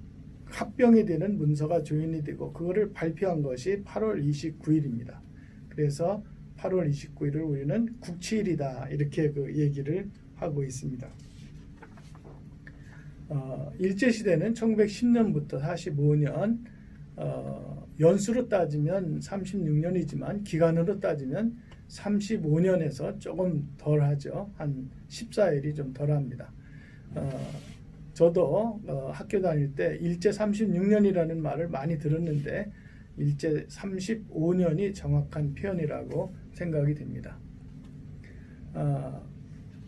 합병이 되는 문서가 조인이 되고 그거를 발표한 것이 8월 29일입니다. 그래서 8월 29일을 우리는 국치일이다 이렇게 그 얘기를 하고 있습니다. 일제시대는 1910년부터 45년 연수로 따지면 36년이지만 기간으로 따지면 35년에서 조금 덜 하죠. 한 14일이 좀 덜 합니다. 저도 학교 다닐 때 일제 36년이라는 말을 많이 들었는데 일제 35년이 정확한 표현이라고 생각이 됩니다.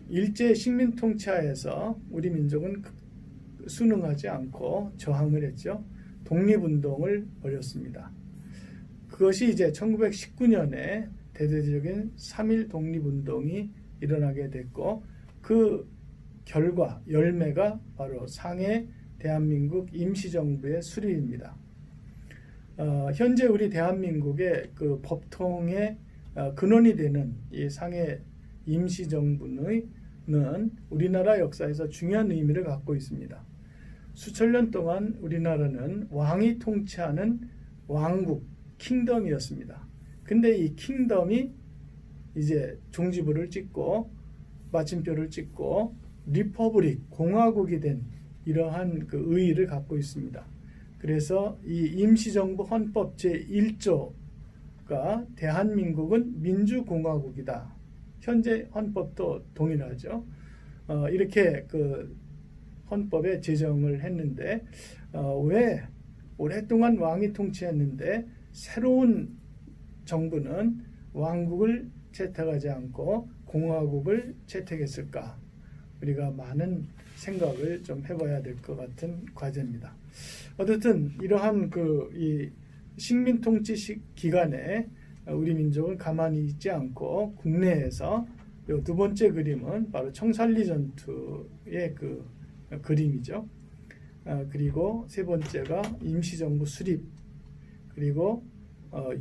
일제 식민 통치하에서 우리 민족은 순응하지 않고 저항을 했죠. 독립운동을 벌였습니다. 그것이 이제 1919년에 대대적인 3.1 독립운동이 일어나게 됐고 그 결과 열매가 바로 상해 대한민국 임시정부의 수립입니다. 현재 우리 대한민국의 그 법통의 근원이 되는 이 상해 임시정부는 우리나라 역사에서 중요한 의미를 갖고 있습니다. 수천 년 동안 우리나라는 왕이 통치하는 왕국, 킹덤이었습니다. 근데 이 킹덤이 이제 종지부를 찍고 마침표를 찍고 리퍼블릭, 공화국이 된 이러한 그 의의를 갖고 있습니다. 그래서 이 임시정부 헌법 제1조가 대한민국은 민주공화국이다. 현재 헌법도 동일하죠. 이렇게 그 헌법에 제정을 했는데 왜 오랫동안 왕이 통치했는데 새로운 정부는 왕국을 채택하지 않고 공화국을 채택했을까? 우리가 많은 생각을 좀 해봐야 될 것 같은 과제입니다. 어쨌든 이러한 이 식민 통치 기간에 우리 민족은 가만히 있지 않고 국내에서 두 번째 그림은 바로 청산리 전투의 그 그림이죠. 그리고 세 번째가 임시정부 수립, 그리고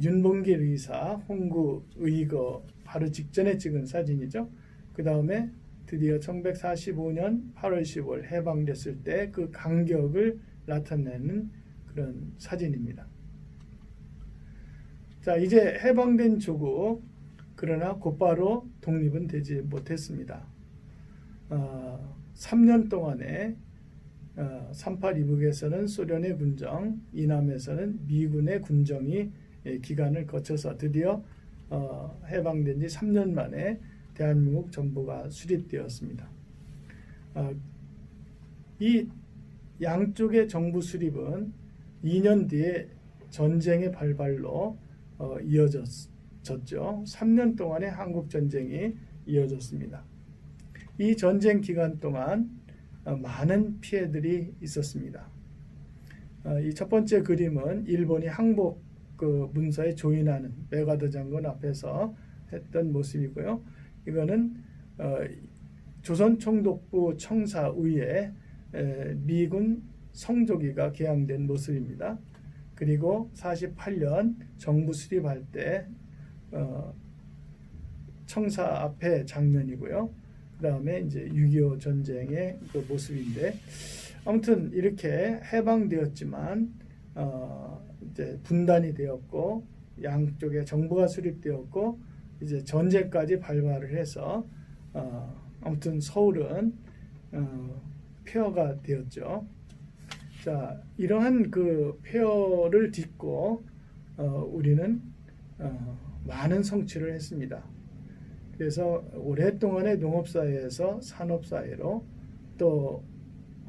윤봉길 의사 홍구 의거 바로 직전에 찍은 사진이죠. 그 다음에 드디어 1945년 8월 10월 해방됐을 때 그 간격을 나타내는 그런 사진입니다. 자, 이제 해방된 조국, 그러나 곧바로 독립은 되지 못했습니다. 3년 동안에 38 이북에서는 소련의 군정, 이남에서는 미군의 군정이 기간을 거쳐서 드디어 해방된 지 3년 만에 대한민국 정부가 수립되었습니다. 이 양쪽의 정부 수립은 2년 뒤에 전쟁의 발발로 이어졌죠. 3년 동안의 한국 전쟁이 이어졌습니다. 이 전쟁 기간 동안 많은 피해들이 있었습니다. 이 첫 번째 그림은 일본이 항복 그 문서에 조인하는 메가더 장군 앞에서 했던 모습이고요. 이거는 조선 총독부 청사 위에 미군 성조기가 개항된 모습입니다. 그리고 48년 정부 수립할 때 청사 앞에 장면이고요. 그 다음에 이제 6.25 전쟁의 그 모습인데, 아무튼 이렇게 해방되었지만 이제 분단이 되었고 양쪽에 정부가 수립되었고 이제 전쟁까지 발발을 해서 아무튼 서울은 폐허가 되었죠. 자, 이러한 그 폐허를 딛고 우리는 많은 성취를 했습니다. 그래서 오랫동안의 농업사회에서 산업사회로 또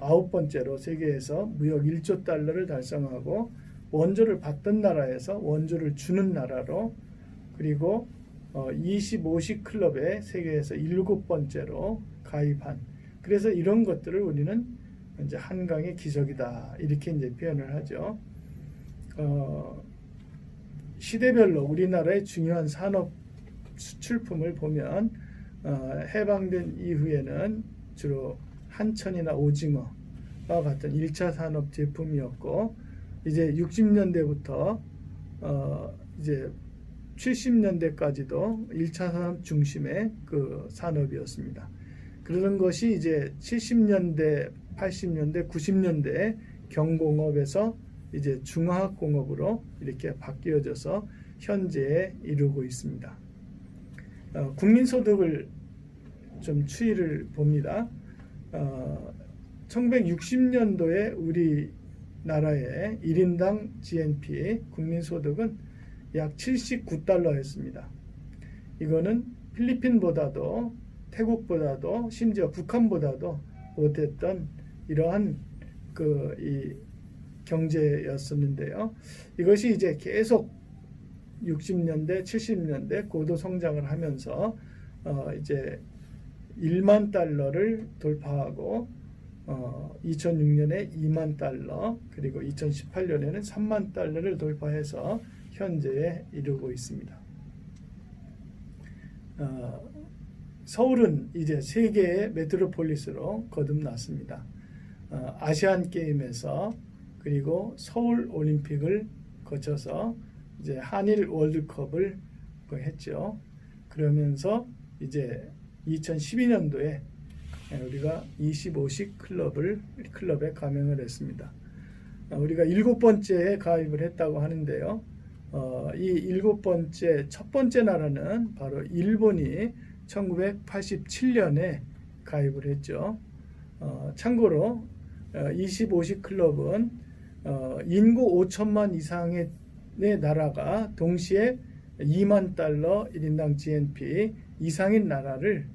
9번째로 세계에서 무역 1조 달러를 달성하고 원조를 받던 나라에서 원조를 주는 나라로, 그리고 25시 클럽에 세계에서 7번째로 가입한, 그래서 이런 것들을 우리는 이제 한강의 기적이다 이렇게 이제 표현을 하죠. 시대별로 우리나라의 중요한 산업 수출품을 보면 해방된 이후에는 주로 한천이나 오징어와 같은 1차 산업 제품이었고, 이제 60년대부터 이제 70년대까지도 1차 산업 중심의 그 산업이었습니다. 그런 것이 이제 70년대, 80년대, 90년대에 경공업에서 이제 중화학공업으로 이렇게 바뀌어져서 현재에 이르고 있습니다. 국민소득을 좀 추이를 봅니다. 1960년도에 우리나라의 1인당 GNP 국민소득은 약 79달러였습니다. 이거는 필리핀보다도 태국보다도 심지어 북한보다도 못했던 이러한 이 경제였었는데요. 이것이 이제 계속 60년대, 70년대 고도 성장을 하면서 이제 1만 달러를 돌파하고 2006년에 2만 달러, 그리고 2018년에는 3만 달러를 돌파해서 현재에 이르고 있습니다. 서울은 이제 세계의 메트로폴리스로 거듭났습니다. 아시안 게임에서 그리고 서울 올림픽을 거쳐서 이제 한일 월드컵을 했죠. 그러면서 이제 2012년도에 우리가 25식 클럽에 가명을 했습니다. 우리가 7번째에 가입을 했다고 하는데요. 이 7번째 첫 번째 나라는 바로 일본이 1987년에 가입을 했죠. 참고로 25식 클럽은 인구 5천만 이상의 나라가 동시에 2만 달러 1인당 GNP 이상인 나라를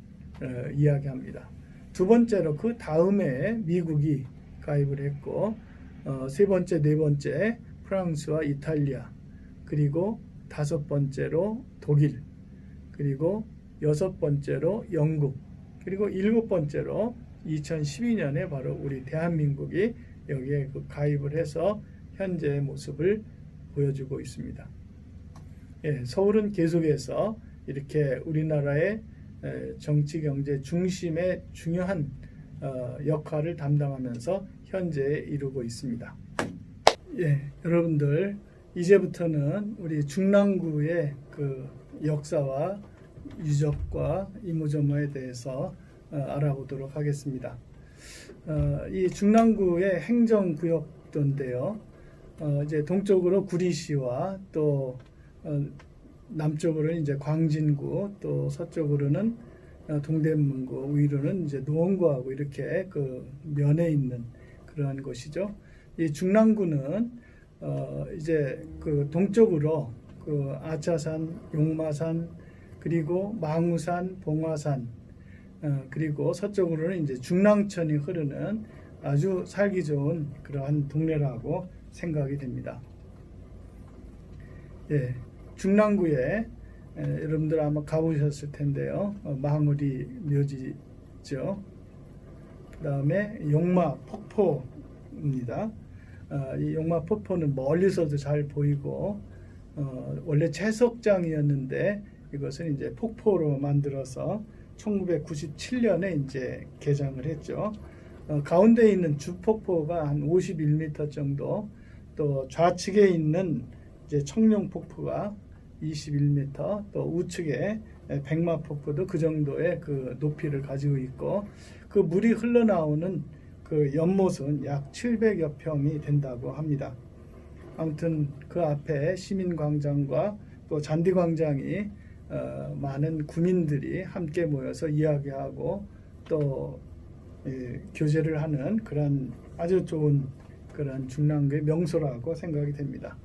이야기합니다. 두 번째로 그 다음에 미국이 가입을 했고, 세 번째, 네 번째 프랑스와 이탈리아, 그리고 다섯 번째로 독일, 그리고 여섯 번째로 영국, 그리고 일곱 번째로 2012년에 바로 우리 대한민국이 여기에 가입을 해서 현재의 모습을 보여주고 있습니다. 서울은 계속해서 이렇게 우리나라의 정치 경제 중심의 중요한 역할을 담당하면서 현재에 이루고 있습니다. 여러분들 이제부터는 우리 중랑구의 그 역사와 유적과 이모저모에 대해서 알아보도록 하겠습니다. 이 중랑구의 행정구역도인데요. 이제 동쪽으로 구리시와 또 남쪽으로는 이제 광진구, 또 서쪽으로는 동대문구, 위로는 이제 노원구하고 이렇게 그 면에 있는 그러한 곳이죠. 이 중랑구는 이제 그 동쪽으로 그 아차산, 용마산, 그리고 망우산, 봉화산, 그리고 서쪽으로는 이제 중랑천이 흐르는 아주 살기 좋은 그러한 동네라고 생각이 됩니다. 중랑구에 여러분들 아마 가보셨을 텐데요. 망우리 묘지죠. 그 다음에 용마 폭포입니다. 이 용마 폭포는 멀리서도 잘 보이고 원래 채석장이었는데 이것은 이제 폭포로 만들어서 1997년에 이제 개장을 했죠. 가운데 있는 주폭포가 한 51m 정도, 또 좌측에 있는 이제 청룡폭포가 21m, 또 우측에 백마폭포도 그 정도의 그 높이를 가지고 있고, 그 물이 흘러나오는 그 연못은 약 700여 평이 된다고 합니다. 아무튼 그 앞에 시민광장과 또 잔디광장이 많은 구민들이 함께 모여서 이야기하고 또 교제를 하는 그런 아주 좋은 그런 중랑구의 명소라고 생각이 됩니다.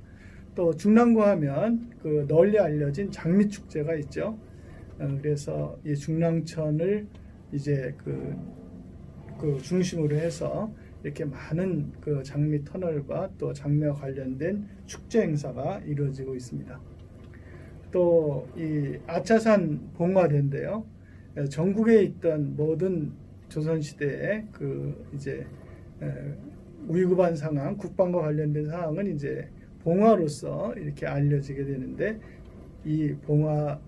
또 중랑구 하면 그 널리 알려진 장미축제가 있죠. 그래서 이 중랑천을 이제 그 중심으로 해서 이렇게 많은 그 장미 터널과 또 장미와 관련된 축제 행사가 이루어지고 있습니다. 또 이 아차산 봉화대인데요. 전국에 있던 모든 조선시대의 그 이제 위급한 상황, 국방과 관련된 상황은 이제 봉화로서 이렇게 알려지게 되는데, 이 봉화,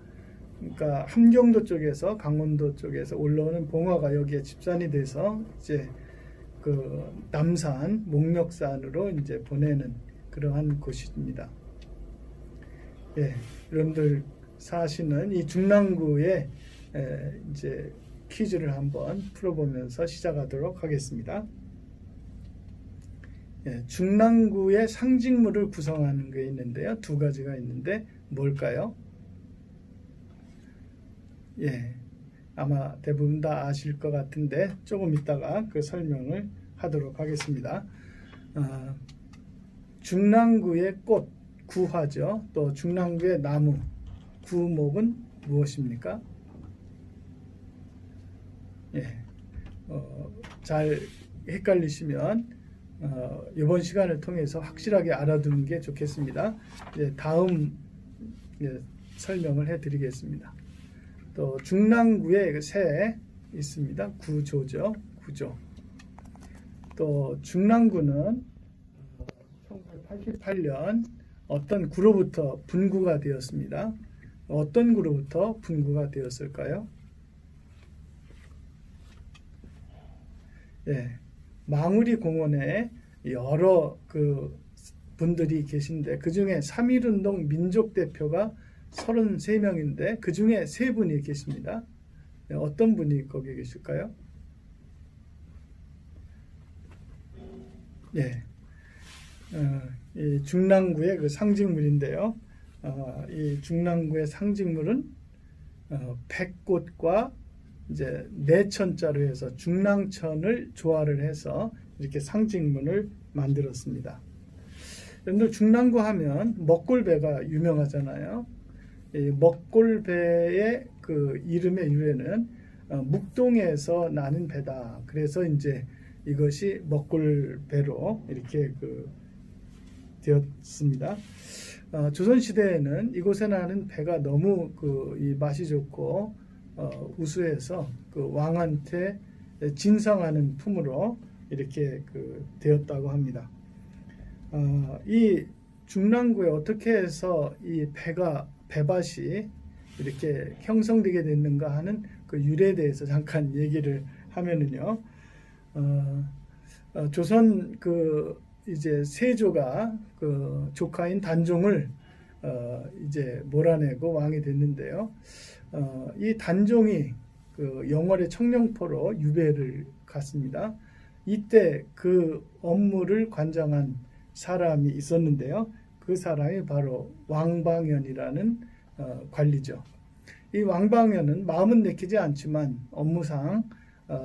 그러니까 함경도 쪽에서 강원도 쪽에서 올라오는 봉화가 여기에 집산이 돼서 이제 그 남산, 목력산으로 이제 보내는 그러한 곳입니다. 여러분들 사시는 이 중랑구에 이제 퀴즈를 한번 풀어보면서 시작하도록 하겠습니다. 예, 중랑구의 상징물을 구성하는 게 있는데요. 두 가지가 있는데 뭘까요? 예, 아마 대부분 다 아실 것 같은데 조금 이따가 그 설명을 하도록 하겠습니다. 중랑구의 꽃, 구화죠. 또 중랑구의 나무, 구목은 무엇입니까? 예, 잘 헷갈리시면 이번 시간을 통해서 확실하게 알아두는 게 좋겠습니다. 다음 설명을 해드리겠습니다. 또 중랑구에 새 있습니다. 구조죠. 구조. 또 중랑구는 1988년 어떤 구로부터 분구가 되었습니다. 어떤 구로부터 분구가 되었을까요? 예, 망우리 공원에 여러 그 분들이 계신데 그 중에 3.1운동 민족 대표가 33명인데 그 중에 3분이 계십니다. 어떤 분이 거기 계실까요? 예, 이 중랑구의 그 상징물인데요. 이 중랑구의 상징물은 백꽃과 이제 내천자로 해서 중랑천을 조화를 해서 이렇게 상징문을 만들었습니다. 여러분들 중랑구 하면 먹골배가 유명하잖아요. 이 먹골배의 그 이름의 유래는 묵동에서 나는 배다. 그래서 이제 이것이 먹골배로 이렇게 그 되었습니다. 조선 시대에는 이곳에 나는 배가 너무 이 맛이 좋고 우수해서 그 왕한테 진상하는 품으로 이렇게 되었다고 합니다. 이 중랑구에 어떻게 해서 이 배밭이 이렇게 형성되게 됐는가 하는 그 유래에 대해서 잠깐 얘기를 하면은요. 조선 이제 세조가 조카인 단종을 이제 몰아내고 왕이 됐는데요. 이 단종이 영월의 청령포로 유배를 갔습니다. 이때 그 업무를 관장한 사람이 있었는데요. 그 사람이 바로 왕방연이라는 관리죠. 이 왕방연은 마음은 내키지 않지만 업무상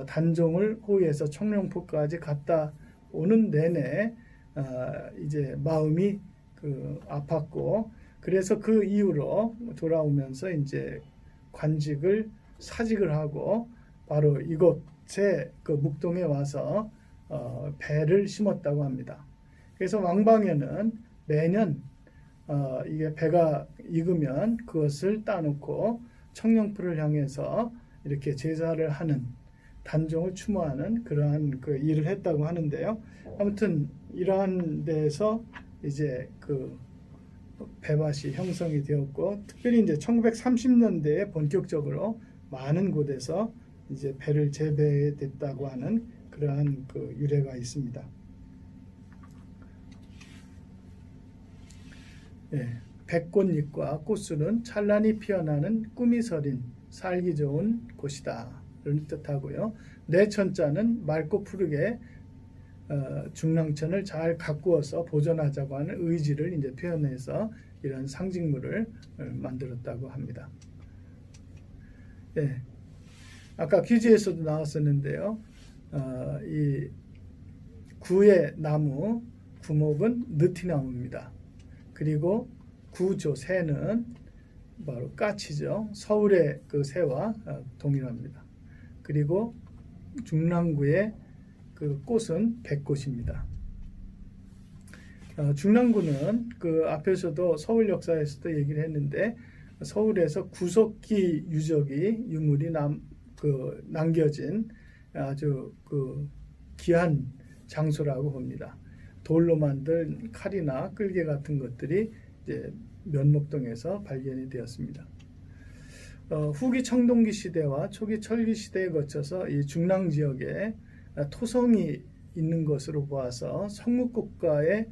단종을 호위해서 청령포까지 갔다 오는 내내 이제 마음이 아팠고 그래서 그 이후로 돌아오면서 이제 관직을 사직을 하고 바로 이곳에 묵동에 와서 배를 심었다고 합니다. 그래서 왕방연은 매년 이게 배가 익으면 그것을 따놓고 청령포를 향해서 이렇게 제사를 하는 단종을 추모하는 그러한 일을 했다고 하는데요. 아무튼 이러한 데서 이제 배밭이 형성이 되었고 특별히 이제 1930년대에 본격적으로 많은 곳에서 이제 배를 재배됐다고 하는 그러한 유래가 있습니다. 예, 백꽃잎과 꽃술은 찬란히 피어나는 꿈이 서린 살기 좋은 곳이다 를 뜻하고요. 내천자는 맑고 푸르게 중랑천을 잘 가꾸어서 보존하자고 하는 의지를 이제 표현해서 이런 상징물을 만들었다고 합니다. 예, 아까 퀴즈에서도 나왔었는데요. 이 구의 나무, 구목은 느티나무입니다. 그리고 구조, 새는 바로 까치죠. 서울의 새와 동일합니다. 그리고 중랑구의 꽃은 백꽃입니다. 중랑구는 앞에서도 서울 역사에서도 얘기를 했는데 서울에서 구석기 유적이 유물이 남겨진 아주 귀한 장소라고 봅니다. 돌로 만든 칼이나 끌개 같은 것들이 이제 면목동에서 발견이 되었습니다. 후기 청동기 시대와 초기 철기 시대에 거쳐서 이 중랑 지역에 토성이 있는 것으로 보아서 성국국가의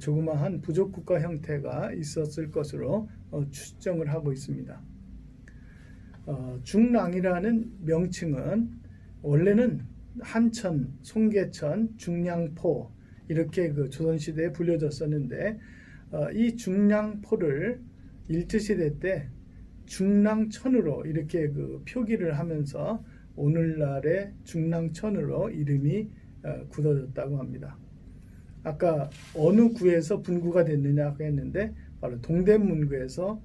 조그마한 부족국가 형태가 있었을 것으로 추정을 하고 있습니다. 중랑이라는 명칭은 원래는 한천, 송계천, 중량포 이렇게 그 조선시대에 불려졌었는데 이 중랑포를 일제시대 때 중랑천으로 이렇게 그 표기를 하면서 오늘날의 중랑천으로 이름이 굳어졌다고 합니다. 아까 어느 구에서 분구가 됐느냐 했는데 바로 동대문구에서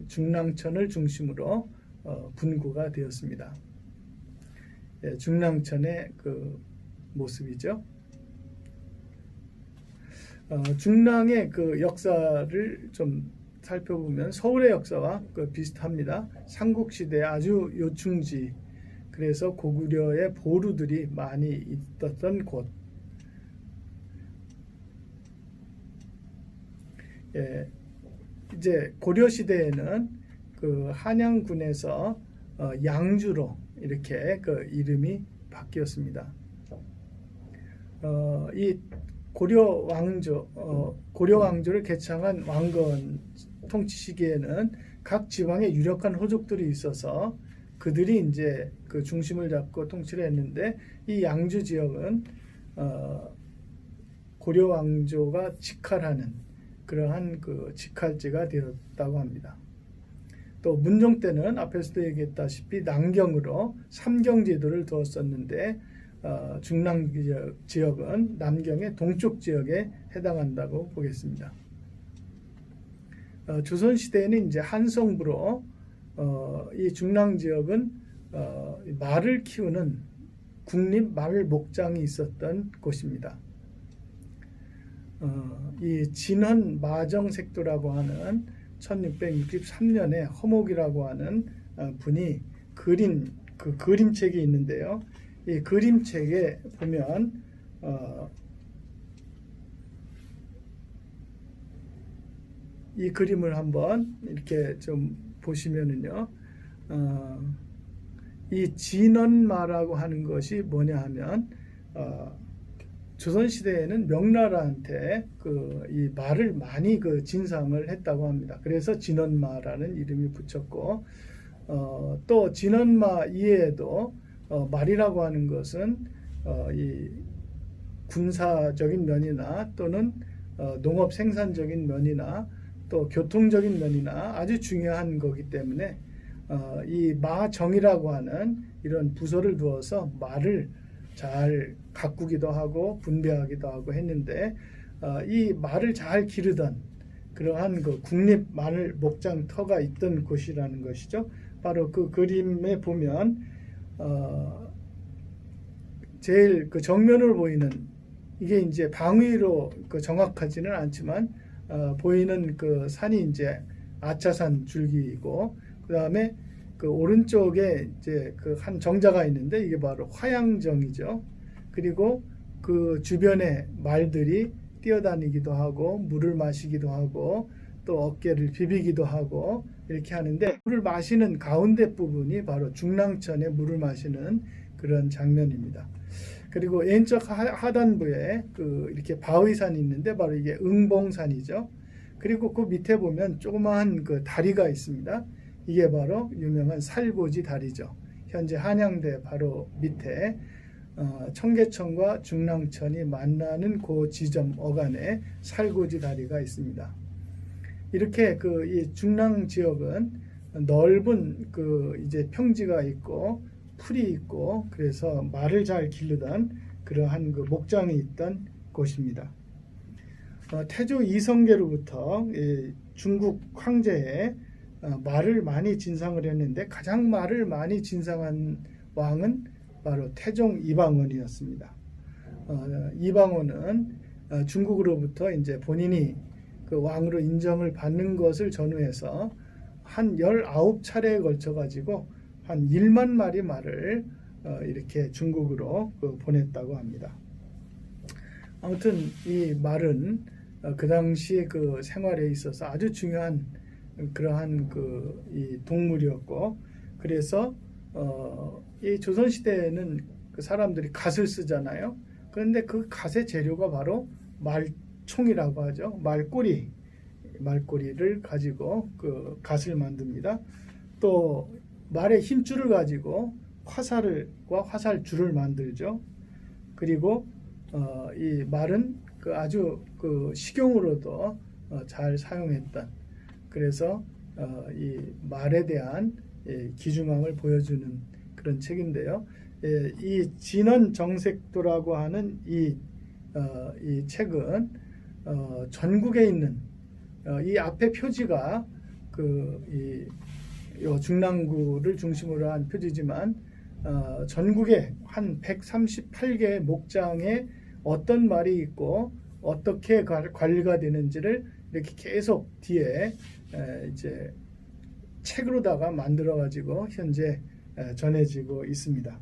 중랑천을 중심으로 분구가 되었습니다. 예, 중랑천의 그 모습이죠. 중랑의 그 역사를 좀 살펴보면 서울의 역사와 그 비슷합니다. 삼국시대 아주 요충지, 그래서 고구려의 보루들이 많이 있었던 곳. 예, 이제 고려 시대에는 그 한양군에서 양주로 이렇게 그 이름이 바뀌었습니다. 이 고려 왕조를 개창한 왕건 통치 시기에는 각 지방에 유력한 호족들이 있어서 그들이 이제 그 중심을 잡고 통치를 했는데, 이 양주 지역은 고려 왕조가 직할하는 그러한 그 직할지가 되었다고 합니다. 또 문종 때는 앞에서도 얘기했다시피 남경으로 삼경제도를 두었었는데 중랑 지역은 남경의 동쪽 지역에 해당한다고 보겠습니다. 조선시대에는 이제 한성부로 이 중랑 지역은 말을 키우는 국립 말 목장이 있었던 곳입니다. 이 진헌 마정색도라고 하는 1663년에 허목이라고 하는 분이 그린 그 그림책이 있는데요. 이 그림책에 보면 이 그림을 한번 이렇게 좀 보시면은요, 이 진헌마라고 하는 것이 뭐냐 하면 조선시대에는 명나라한테 이 말을 많이 그 진상을 했다고 합니다. 그래서 진헌마라는 이름이 붙였고, 또 진헌마 이외에도 말이라고 하는 것은 이 군사적인 면이나 또는 농업 생산적인 면이나 또 교통적인 면이나 아주 중요한 거기 때문에 이 마정이라고 하는 이런 부서를 두어서 말을 잘 가꾸기도 하고 분배하기도 하고 했는데, 이 말을 잘 기르던 그러한 그 국립 말 목장터가 있던 곳이라는 것이죠. 바로 그 그림에 보면 제일 그 정면으로 보이는 이게 이제 방위로 그 정확하지는 않지만 보이는 그 산이 이제 아차산 줄기이고, 그 다음에 그 오른쪽에 이제 그 한 정자가 있는데 이게 바로 화양정이죠. 그리고 그 주변에 말들이 뛰어다니기도 하고 물을 마시기도 하고 또 어깨를 비비기도 하고 이렇게 하는데, 물을 마시는 가운데 부분이 바로 중랑천에 물을 마시는 그런 장면입니다. 그리고 왼쪽 하단부에 그 이렇게 바위산이 있는데 바로 이게 응봉산이죠. 그리고 그 밑에 보면 조그마한 그 다리가 있습니다. 이게 바로 유명한 살고지 다리죠. 현재 한양대 바로 밑에 청계천과 중랑천이 만나는 그 지점 어간에 살고지 다리가 있습니다. 이렇게 그 이 중랑 지역은 넓은 그 이제 평지가 있고 풀이 있고, 그래서 말을 잘 기르던 그러한 그 목장이 있던 곳입니다. 태조 이성계로부터 중국 황제에 말을 많이 진상을 했는데, 가장 말을 많이 진상한 왕은 바로 태종 이방원이었습니다. 이방원은 중국으로부터 이제 본인이 그 왕으로 인정을 받는 것을 전후해서 한 19차례에 걸쳐 가지고 한 1만 마리 말을 이렇게 중국으로 보냈다고 합니다. 아무튼 이 말은 그 당시 그 생활에 있어서 아주 중요한 그러한 이 동물이었고, 그래서 이 조선 시대에는 그 사람들이 갓을 쓰잖아요. 그런데 그 갓의 재료가 바로 말총이라고 하죠. 말꼬리를 가지고 그 갓을 만듭니다. 또 말의 힘줄을 가지고 화살과 화살줄을 만들죠. 그리고 이 말은 아주 식용으로도 잘 사용했던, 그래서 이 말에 대한 귀중함을 보여주는 그런 책인데요. 이 진원정색도라고 하는 이 책은 전국에 있는 이 앞에 표지가 요 중랑구를 중심으로 한 표지지만 전국에 한 138개의 목장에 어떤 말이 있고 어떻게 관리가 되는지를 이렇게 계속 뒤에 이제 책으로다가 만들어 가지고 현재 전해지고 있습니다.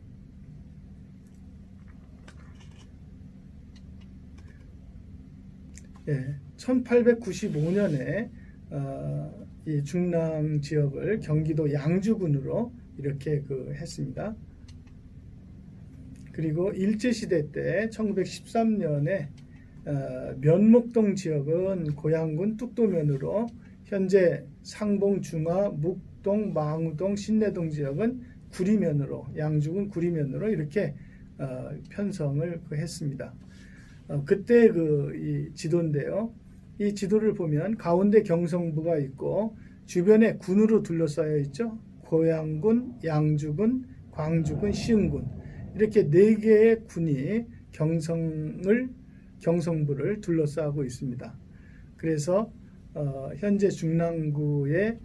1895년에 이 중랑 지역을 경기도 양주군으로 이렇게 했습니다. 그리고 일제시대 때 1913년에 면목동 지역은 고양군 뚝도면으로, 현재 상봉, 중화, 묵동, 망우동, 신내동 지역은 구리면으로, 양주군 구리면으로 이렇게 편성을 했습니다. 그때 이 지도인데요. 이 지도를 보면 가운데 경성부가 있고 주변에 군으로 둘러싸여 있죠. 고양군, 양주군, 광주군, 시흥군, 이렇게 4개의 군이 경성부를 둘러싸고 있습니다. 그래서 현재 중랑구의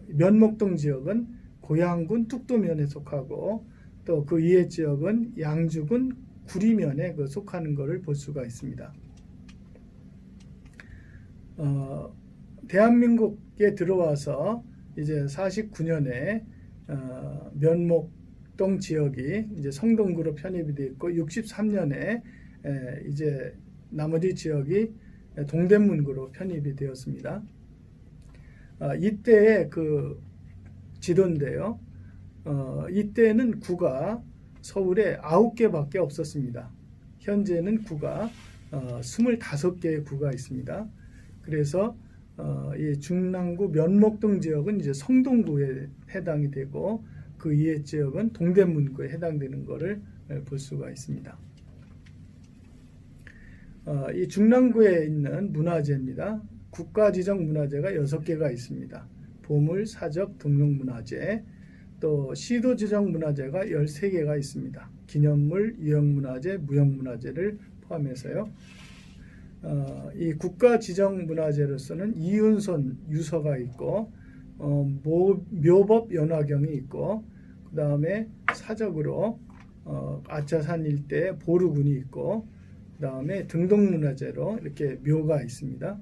면목동 지역은 고양군 뚝도면에 속하고, 또 그 이해 지역은 양주군 구리면에 속하는 것을 볼 수가 있습니다. 대한민국에 들어와서 이제 49년에 면목동 지역이 이제 성동구로 편입이 되어 있고, 63년에 이제 나머지 지역이 동대문구로 편입이 되었습니다. 이때의 지도인데요. 이때는 구가 서울에 9개밖에 없었습니다. 현재는 구가 25개의 구가 있습니다. 그래서 이 중랑구 면목동 지역은 이제 성동구에 해당이 되고, 그 이해 지역은 동대문구에 해당되는 것을 볼 수가 있습니다. 이 중랑구에 있는 문화재입니다. 국가지정 문화재가 6개가 있습니다. 보물, 사적, 등록문화재, 또 시도지정 문화재가 13개가 있습니다. 기념물, 유형문화재, 무형문화재를 포함해서요. 이 국가지정 문화재로서는 이윤손 유서가 있고, 묘법 연화경이 있고, 그 다음에 사적으로 아차산 일대 보루군이 있고, 그 다음에 등록문화재로 이렇게 묘가 있습니다.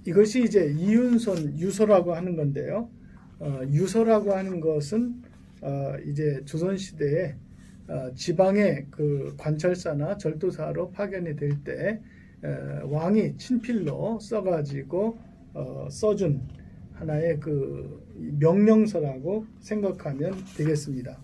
이것이 이제 이윤손 유서라고 하는 건데요. 유서라고 하는 것은 이제 조선시대에 지방의 관찰사나 절도사로 파견이 될 때 왕이 친필로 써가지고 써준 하나의 명령서라고 생각하면 되겠습니다.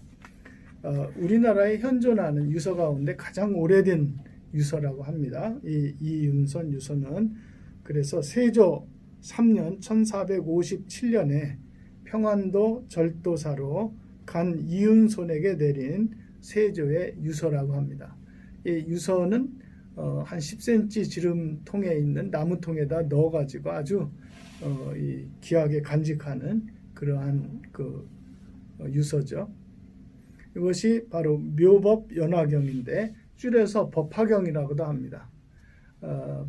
우리나라에 현존하는 유서 가운데 가장 오래된 유서라고 합니다. 이 이윤손 유서는 그래서 세조 3년 1457년에 평안도 절도사로 간 이윤손에게 내린 세조의 유서라고 합니다. 이 유서는 한 10cm 지름통에 있는 나무통에다 넣어가지고 아주 귀하게 간직하는 그러한 유서죠. 이것이 바로 묘법 연화경인데 줄여서 법화경이라고도 합니다.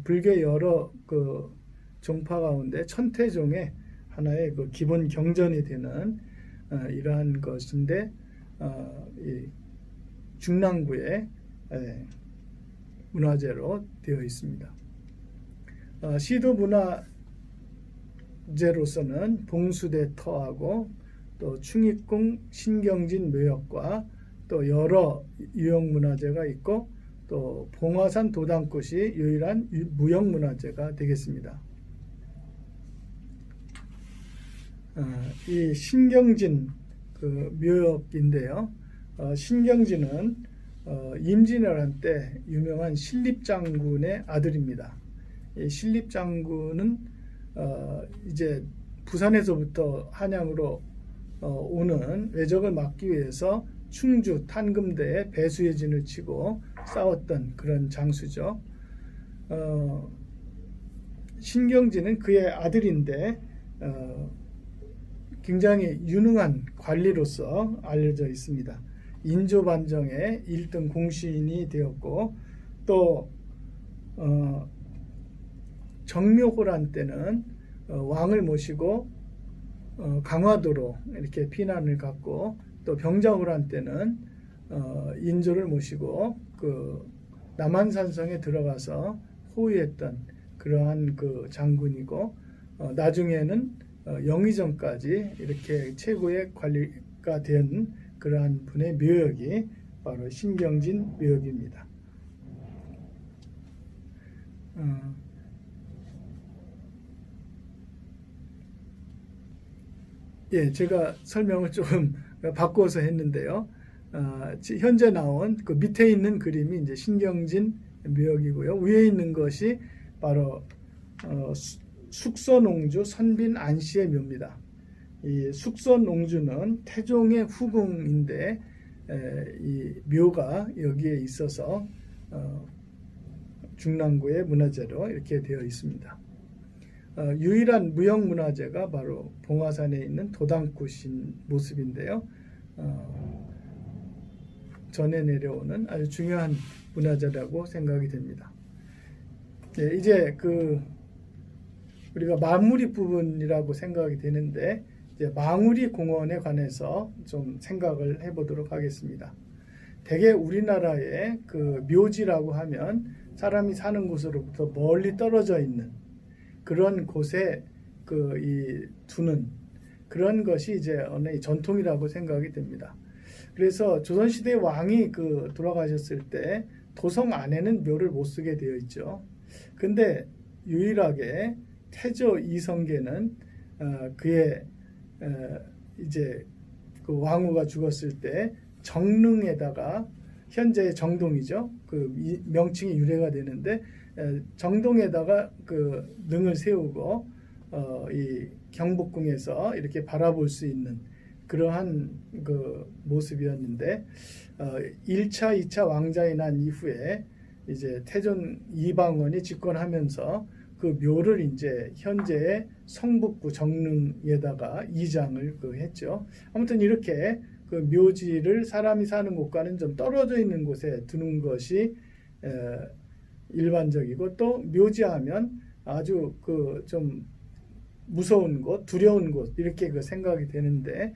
불교 여러 종파 가운데 천태종의 하나의 기본 경전이 되는 이러한 것인데, 이 중랑구의 문화재로 되어 있습니다. 시도 문화재로서는 봉수대 터하고 또 충익궁 신경진 묘역과 또 여러 유형 문화재가 있고, 또 봉화산 도당꽃이 유일한 무형 문화재가 되겠습니다. 이 신경진 묘역인데요. 신경진은 임진왜란 때 유명한 신립장군의 아들입니다. 이 신립장군은 이제 부산에서부터 한양으로 오는 왜적을 막기 위해서 충주 탄금대에 배수의 진을 치고 싸웠던 그런 장수죠. 신경진은 그의 아들인데 굉장히 유능한 관리로서 알려져 있습니다. 인조반정의 1등 공신이 되었고 또 정묘호란 때는 왕을 모시고 강화도로 이렇게 피난을 갔고 또 병자호란 때는 인조를 모시고 그 남한산성에 들어가서 호위했던 그러한 그 장군이고 나중에는 영의정까지 이렇게 최고의 관리가 된 그러한 분의 묘역이 바로 신경진 묘역입니다. 예, 제가 설명을 조금 바꿔서 했는데요. 현재 나온 그 밑에 있는 그림이 이제 신경진 묘역이고요. 위에 있는 것이 바로 숙서농주 선빈 안씨의 묘입니다. 이 숙서농주는 태종의 후궁인데 이 묘가 여기에 있어서 중랑구의 문화재로 이렇게 되어 있습니다. 유일한 무형문화재가 바로 봉화산에 있는 도당굿인 모습인데요. 전해 내려오는 아주 중요한 문화재라고 생각이 됩니다. 네, 이제 우리가 마무리 부분이라고 생각이 되는데 이제 망우리 공원에 관해서 좀 생각을 해보도록 하겠습니다. 대개 우리나라의 그 묘지라고 하면 사람이 사는 곳으로부터 멀리 떨어져 있는 그런 곳에 두는 그런 것이 이제 언어의 전통이라고 생각이 됩니다. 그래서 조선시대 왕이 돌아가셨을 때 도성 안에는 묘를 못 쓰게 되어 있죠. 근데 유일하게 태조 이성계는 그의 이제 그 왕후가 죽었을 때 정릉에다가 현재의 정동이죠. 그 명칭이 유래가 되는데 정동에다가 그 능을 세우고 이 경복궁에서 이렇게 바라볼 수 있는 그러한 그 모습이었는데 1차, 2차 왕자의 난 이후에 이제 태종 이방원이 집권하면서 그 묘를 이제 현재의 성북구 정릉에다가 이장을 했죠. 아무튼 이렇게 그 묘지를 사람이 사는 곳과는 좀 떨어져 있는 곳에 두는 것이 일반적이고 또 묘지하면 아주 좀 무서운 곳, 두려운 곳 이렇게 생각이 되는데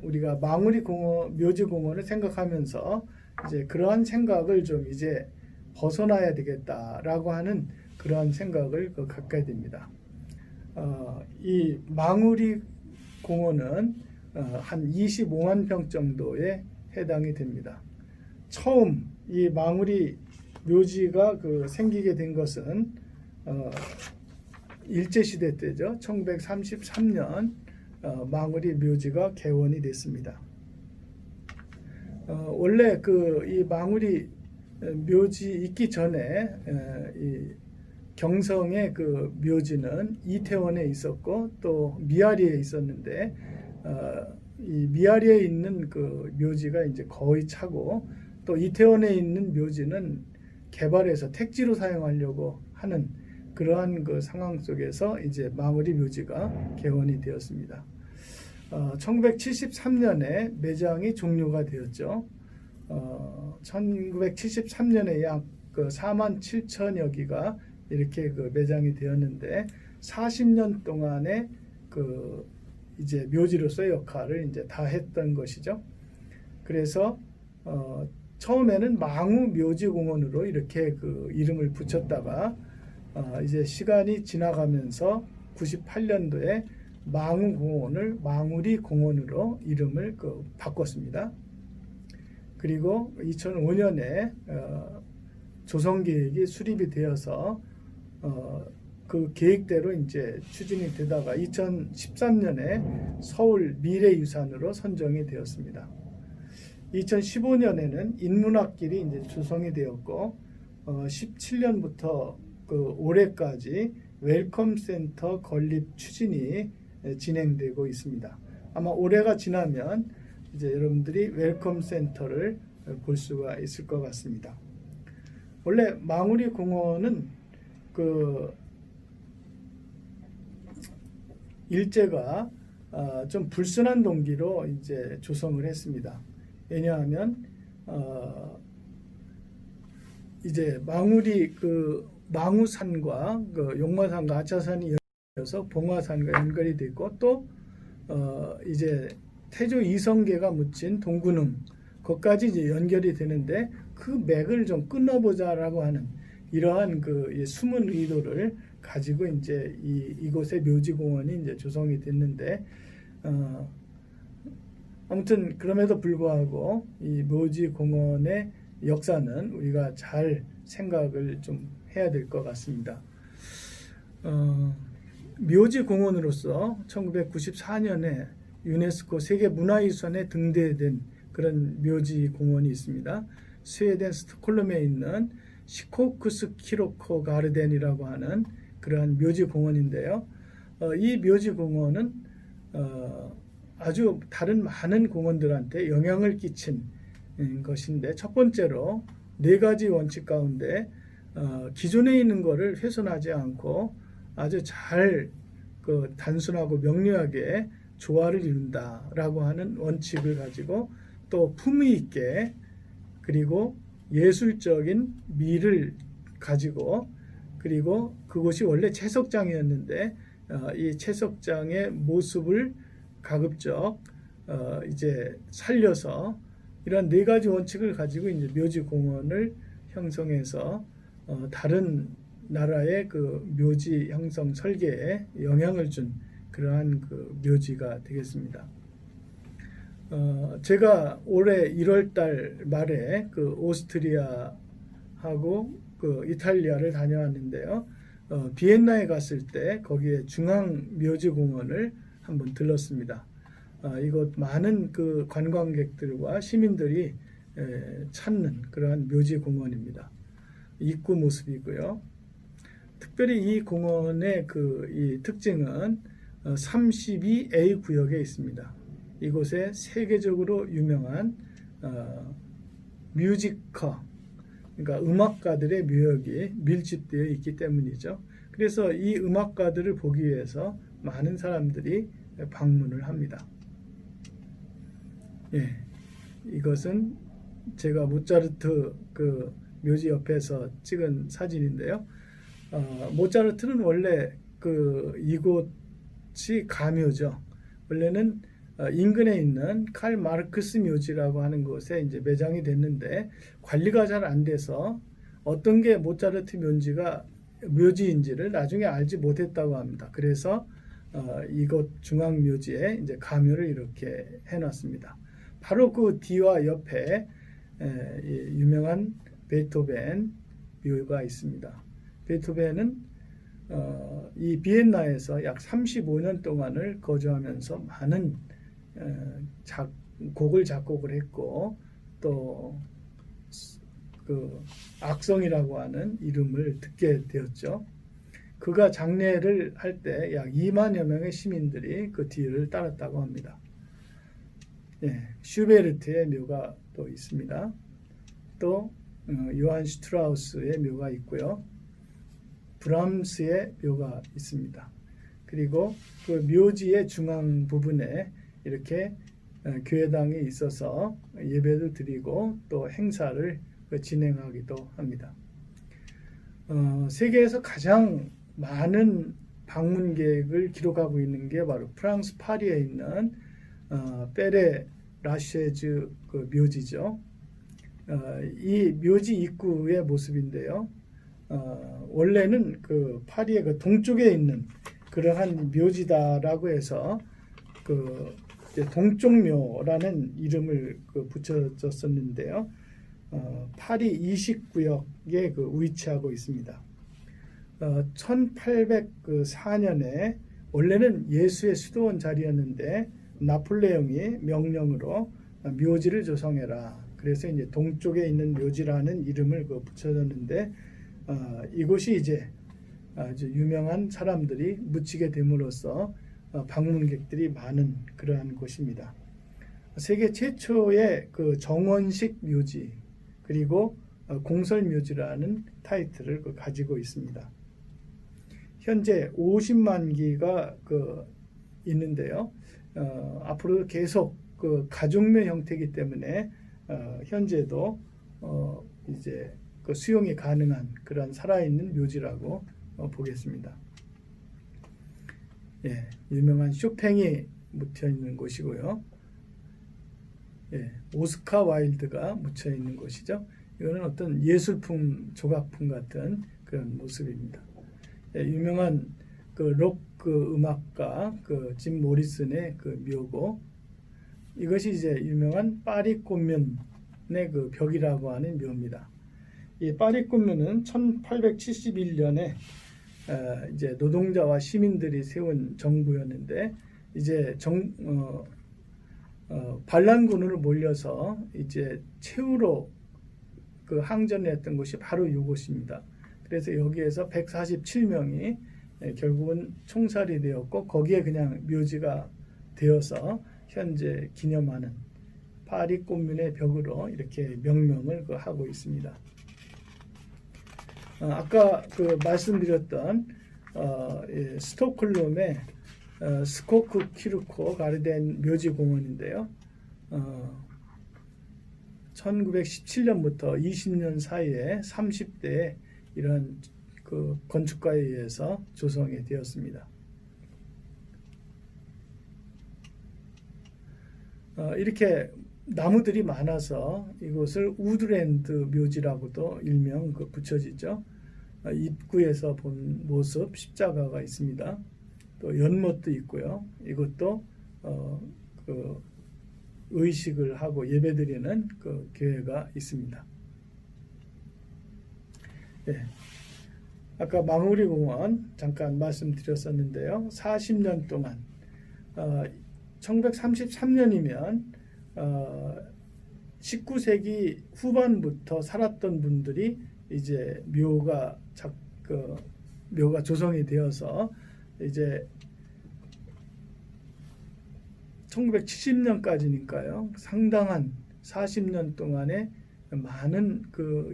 우리가 망우리 공원, 묘지공원을 생각하면서 이제 그러한 생각을 좀 이제 벗어나야 되겠다라고 하는 그러한 생각을 갖게 됩니다. 이 망우리 공원은 한 25만 평 정도에 해당이 됩니다. 처음 이 망우리 묘지가 생기게 된 것은 일제시대 때죠. 1933년 망우리 묘지가 개원이 됐습니다. 원래 이 망우리 묘지 있기 전에 이 경성의 묘지는 이태원에 있었고 또 미아리에 있었는데 이 미아리에 있는 묘지가 이제 거의 차고 또 이태원에 있는 묘지는 개발해서 택지로 사용하려고 하는 그러한 상황 속에서 이제 망우리 묘지가 개원이 되었습니다. 1973년에 매장이 종료가 되었죠. 1973년에 약 4만 7천여 기가 이렇게 매장이 되었는데 40년 동안에 이제 묘지로서의 역할을 이제 다 했던 것이죠. 그래서 처음에는 망우 묘지공원으로 이렇게 이름을 붙였다가 이제 시간이 지나가면서 98년도에 망우공원을 망우리 공원으로 이름을 바꿨습니다. 그리고 2005년에 조성계획이 수립이 되어서 그 계획대로 이제 추진이 되다가 2013년에 서울 미래유산으로 선정이 되었습니다. 2015년에는 인문학길이 이제 조성이 되었고 17년부터 올해까지 웰컴 센터 건립 추진이 진행되고 있습니다. 아마 올해가 지나면 이제 여러분들이 웰컴 센터를 볼 수가 있을 것 같습니다. 원래 망우리 공원은 그 일제가 좀 불순한 동기로 이제 조성을 했습니다. 왜냐하면 이제 망우리 그 망우산과 그 용마산과 아차산이 연결해서 봉화산과 연결이 되어 있고 또 이제 태조 이성계가 묻힌 동군흥 거기까지 이제 연결이 되는데 그 맥을 좀 끊어보자라고 하는 이러한 그 숨은 의도를 가지고 이제 이곳의 묘지공원이 이제 조성이 됐는데 아무튼 그럼에도 불구하고 이 묘지공원의 역사는 우리가 잘 생각을 좀 해야 될 것 같습니다. 묘지공원으로서 1994년에 유네스코 세계문화유산에 등재된 그런 묘지공원이 있습니다. 스웨덴 스톡홀름에 있는 시코크스키로코 가르덴이라고 하는 그러한 묘지공원인데요. 이 묘지공원은 아주 다른 많은 공원들한테 영향을 끼친 것인데 첫 번째로 4가지 원칙 가운데 기존에 있는 것을 훼손하지 않고 아주 잘 그 단순하고 명료하게 조화를 이룬다라고 하는 원칙을 가지고 또 품위 있게 그리고 예술적인 미를 가지고 그리고 그곳이 원래 채석장이었는데 이 채석장의 모습을 가급적 이제 살려서 이런 4가지 원칙을 가지고 이제 묘지공원을 형성해서 다른 나라의 그 묘지 형성 설계에 영향을 준 그러한 그 묘지가 되겠습니다. 제가 올해 1월달 말에 그 오스트리아하고 그 이탈리아를 다녀왔는데요. 비엔나에 갔을 때 거기에 중앙 묘지공원을 한번 들렀습니다. 이곳 많은 그 관광객들과 시민들이 찾는 그러한 묘지공원입니다. 입구 모습이고요. 특별히 이 공원의 이 특징은 32A 구역에 있습니다. 이곳에 세계적으로 유명한 뮤지커, 그러니까 음악가들의 묘역이 밀집되어 있기 때문이죠. 그래서 이 음악가들을 보기 위해서 많은 사람들이 방문을 합니다. 예, 이것은 제가 모차르트 그 묘지 옆에서 찍은 사진인데요. 모차르트는 원래 이곳이 가묘죠. 원래는 인근에 있는 칼 마르크스 묘지라고 하는 곳에 이제 매장이 됐는데 관리가 잘 안 돼서 어떤 게 모차르트 묘지인지를 나중에 알지 못했다고 합니다. 그래서 이곳 중앙 묘지에 이제 가묘를 이렇게 해놨습니다. 바로 그 뒤와 옆에 유명한 베토벤 묘가 있습니다. 베토벤은 이 비엔나에서 약 35년 동안을 거주하면서 많은 곡을 작곡을 했고 또 그 악성이라고 하는 이름을 듣게 되었죠. 그가 장례를 할 때 약 2만여 명의 시민들이 그 뒤를 따랐다고 합니다. 예, 슈베르트의 묘가 또 있습니다. 또 요한 슈트라우스의 묘가 있고요. 브람스의 묘가 있습니다. 그리고 그 묘지의 중앙 부분에 이렇게 교회당이 있어서 예배도 드리고 또 행사를 진행하기도 합니다. 세계에서 가장 많은 방문객을 기록하고 있는 게 바로 프랑스 파리에 있는 페레 라쉐즈 그 묘지죠. 이 묘지 입구의 모습인데요. 원래는 그 파리의 그 동쪽에 있는 그러한 묘지다라고 해서 그 동쪽묘라는 이름을 붙여졌었는데요. 파리 20구역에 위치하고 있습니다. 1804년에 원래는 예수의 수도원 자리였는데 나폴레옹이 명령으로 묘지를 조성해라. 그래서 이제 동쪽에 있는 묘지라는 이름을 붙여졌는데 이곳이 이제 아주 유명한 사람들이 묻히게 됨으로써 방문객들이 많은 그러한 곳입니다. 세계 최초의 그 정원식 묘지 그리고 공설묘지라는 타이틀을 가지고 있습니다. 현재 50만 기가 있는데요. 앞으로 계속 가족묘 형태이기 때문에 현재도 이제 수용이 가능한 그런 살아있는 묘지라고 보겠습니다. 예, 유명한 쇼팽이 묻혀 있는 곳이고요. 예, 오스카 와일드가 묻혀 있는 곳이죠. 이거는 어떤 예술품, 조각품 같은 그런 모습입니다. 예, 유명한 록 음악가 짐 모리슨의 묘고, 이것이 이제 유명한 파리 꽃면의 벽이라고 하는 묘입니다. 이 파리 꽃면은 1871년에 이제 노동자와 시민들이 세운 정부였는데, 이제 반란군으로 몰려서 이제 최후로 항전을 했던 곳이 바로 이곳입니다. 그래서 여기에서 147명이 결국은 총살이 되었고, 거기에 그냥 묘지가 되어서 현재 기념하는 파리 꽃면의 벽으로 이렇게 명명을 하고 있습니다. 아까 말씀드렸던 스톡홀름의 스코크 키르코 가르덴 묘지공원인데요. 1917년부터 20년 사이에 30대에 이런 건축가에 의해서 조성이 되었습니다. 이렇게 나무들이 많아서 이곳을 우드랜드 묘지라고도 일명 붙여지죠. 입구에서 본 모습 십자가가 있습니다. 또 연못도 있고요. 이것도 의식을 하고 예배드리는 교회가 있습니다. 예. 아까 망우리 공원 잠깐 말씀드렸었는데요. 40년 동안 1933년이면 19세기 후반부터 살았던 분들이 이제 묘가 조성이 되어서 이제 1970년까지니까요. 상당한 40년 동안에 많은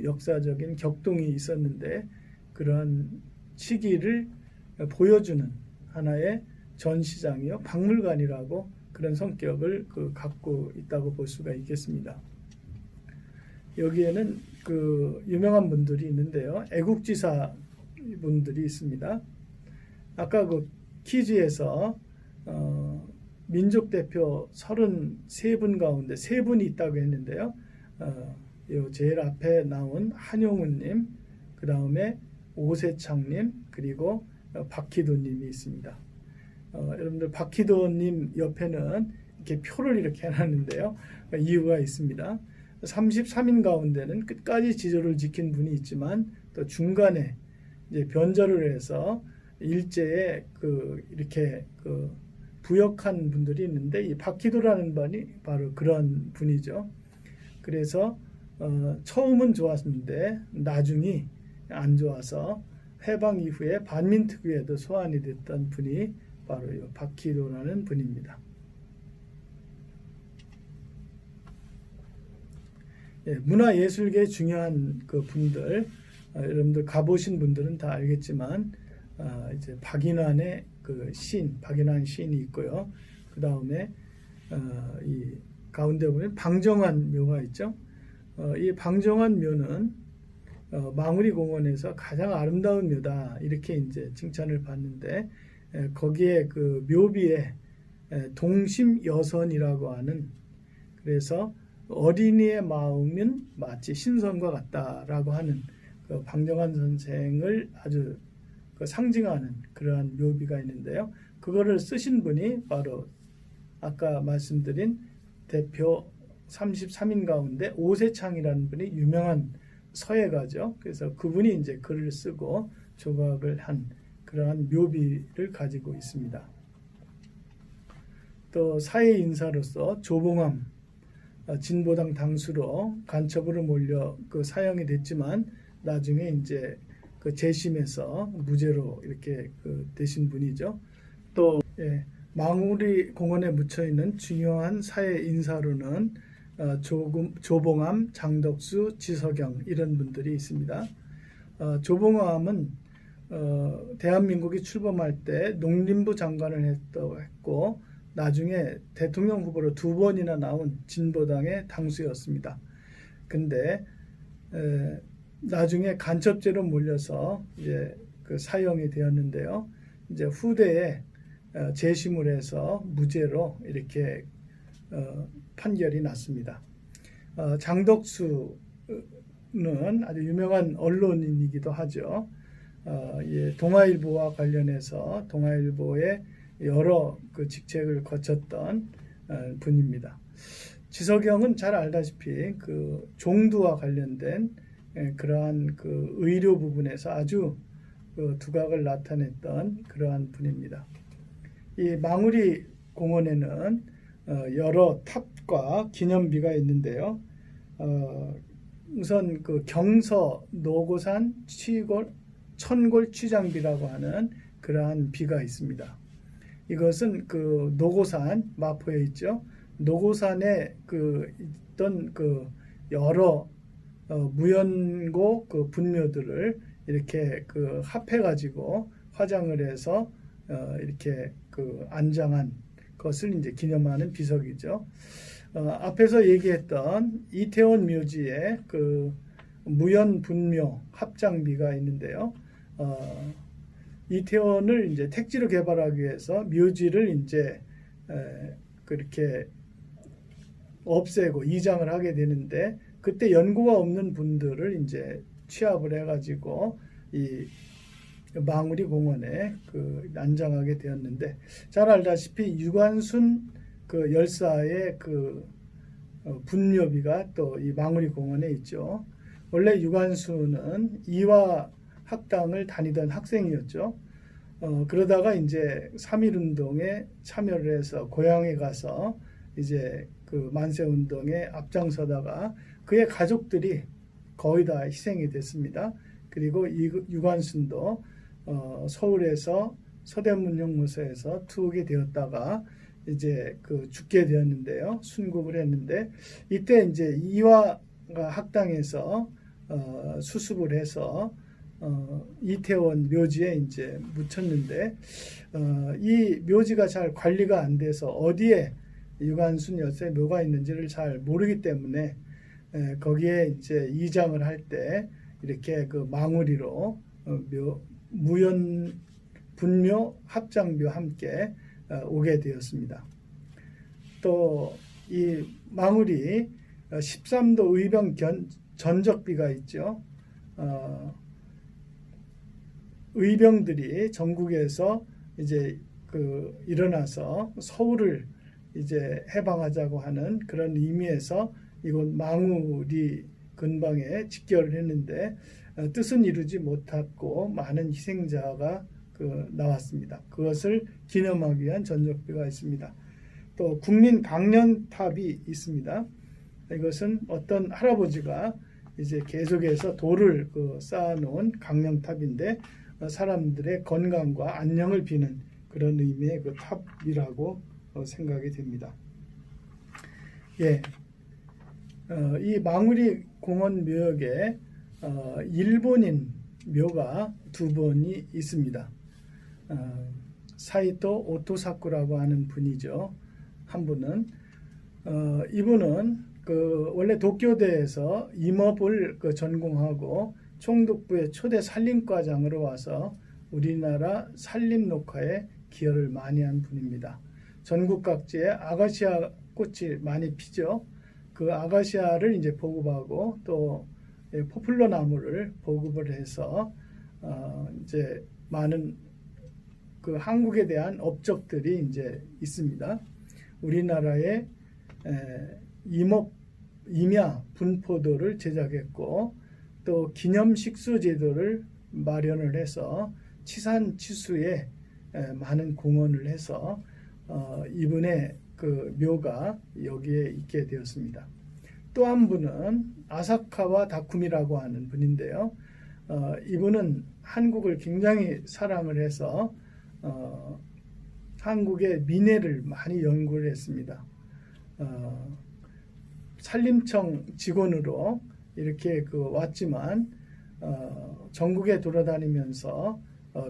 역사적인 격동이 있었는데, 그런 시기를 보여주는 하나의 전시장이요, 박물관이라고 그런 성격을 갖고 있다고 볼 수가 있겠습니다. 여기에는 유명한 분들이 있는데요. 애국지사 분들이 있습니다. 아까 퀴즈에서 민족 대표 33분 가운데 3분이 있다고 했는데요. 제일 앞에 나온 한용운님, 그 다음에 오세창님, 그리고 박희도님이 있습니다. 여러분들 박희도님 옆에는 이렇게 표를 이렇게 해놨는데요. 이유가 있습니다. 33인 가운데는 끝까지 지조를 지킨 분이 있지만, 또 중간에 이제 변절을 해서 일제에 이렇게 부역한 분들이 있는데, 이 박희도라는 분이 바로 그런 분이죠. 그래서 처음은 좋았는데 나중이 안 좋아서 해방 이후에 반민특위에도 소환이 됐던 분이 바로 이 박희도라는 분입니다. 예, 문화예술계의 중요한 분들, 여러분들 가보신 분들은 다 알겠지만, 이제 박인환의 박인환 시인이 있고요. 그 다음에 이 가운데 보면 방정환 묘가 있죠. 이 방정환 묘는 망우리 공원에서 가장 아름다운 묘다, 이렇게 이제 칭찬을 받는데, 거기에 묘비에 동심여선이라고 하는, 그래서 어린이의 마음은 마치 신선과 같다라고 하는 방정환 선생을 아주 상징하는 그러한 묘비가 있는데요. 그거를 쓰신 분이 바로 아까 말씀드린 대표 33인 가운데 오세창이라는 분이 유명한 서예가죠. 그래서 그분이 이제 글을 쓰고 조각을 한 그러한 묘비를 가지고 있습니다. 또 사회 인사로서 조봉암 진보당 당수로 간첩으로 몰려 사형이 됐지만, 나중에 이제 재심해서 무죄로 이렇게 되신 분이죠. 또 망우리 공원에 묻혀 있는 중요한 사회 인사로는 조봉암, 장덕수, 지석영 이런 분들이 있습니다. 조봉암은 대한민국이 출범할 때 농림부 장관을 했고 나중에 대통령 후보로 2번이나 나온 진보당의 당수였습니다. 근데 나중에 간첩죄로 몰려서 이제 그 사형이 되었는데요. 이제 후대에 재심을 해서 무죄로 이렇게 판결이 났습니다. 장덕수는 아주 유명한 언론인이기도 하죠. 동아일보와 관련해서 동아일보의 여러 그 직책을 거쳤던 분입니다. 지석영은 잘 알다시피 그 종두와 관련된 그러한 그 의료 부분에서 아주 그 두각을 나타냈던 그러한 분입니다. 이 망우리 공원에는 여러 탑과 기념비가 있는데요. 우선 그 경서 노고산 천골 취장비라고 하는 그러한 비가 있습니다. 이것은 그 노고산 마포에 있죠. 노고산에 그 있던 그 여러 무연고 그 분묘들을 이렇게 그 합해가지고 화장을 해서 이렇게 그 안장한 것을 이제 기념하는 비석이죠. 앞에서 얘기했던 이태원 묘지에 그 무연 분묘 합장비가 있는데요. 이태원을 이제 택지로 개발하기 위해서 묘지를 이제 그렇게 없애고 이장을 하게 되는데 그때 연고가 없는 분들을 이제 취합을 해가지고 이 망우리 공원에 그 안장하게 되었는데 잘 알다시피 유관순 그 열사의 그 분묘비가 또 이 망우리 공원에 있죠. 원래 유관순은 이화 학당을 다니던 학생이었죠. 그러다가 이제 3.1운동에 참여를 해서 고향에 가서 이제 그 만세운동에 앞장서다가 그의 가족들이 거의 다 희생이 됐습니다. 그리고 이 유관순도 서울에서 서대문형무소에서 투옥이 되었다가 이제 그 죽게 되었는데요. 순국을 했는데 이때 이제 이화 학당에서 수습을 해서 이태원 묘지에 이제 묻혔는데 이 묘지가 잘 관리가 안 돼서 어디에 유관순 여사의 묘가 있는지를 잘 모르기 때문에 거기에 이제 이장을 할 때 이렇게 그 망우리로 무연 분묘 합장비와 함께 오게 되었습니다. 또 이 망우리 13도 의병 전적비가 있죠. 의병들이 전국에서 이제 그 일어나서 서울을 이제 해방하자고 하는 그런 의미에서 이곳 망우리 근방에 집결을 했는데 뜻은 이루지 못했고 많은 희생자가 나왔습니다. 그것을 기념하기 위한 전적비가 있습니다. 또 국민 강령탑이 있습니다. 이것은 어떤 할아버지가 이제 계속해서 돌을 쌓아놓은 강령탑인데 사람들의 건강과 안녕을 비는 그런 의미의 그 탑이라고 생각이 됩니다. 예, 이 망우리 공원 묘역에 일본인 묘가 2번이 있습니다. 사이토 오토사쿠라고 하는 분이죠. 한 분은 이분은 원래 도쿄대에서 임업을 전공하고 총독부의 초대 산림과장으로 와서 우리나라 산림 녹화에 기여를 많이 한 분입니다. 전국 각지에 아가시아 꽃이 많이 피죠. 그 아가시아를 이제 보급하고 또 포플러 나무를 보급을 해서 이제 많은 그 한국에 대한 업적들이 이제 있습니다. 우리나라의 임야 분포도를 제작했고 또 기념 식수 제도를 마련을 해서 치산 치수에 많은 공헌을 해서 이분의 그 묘가 여기에 있게 되었습니다. 또 한 분은 아사카와 다쿠미라고 하는 분인데요. 이분은 한국을 굉장히 사랑을 해서 한국의 민해를 많이 연구를 했습니다. 산림청 직원으로 이렇게 왔지만 전국에 돌아다니면서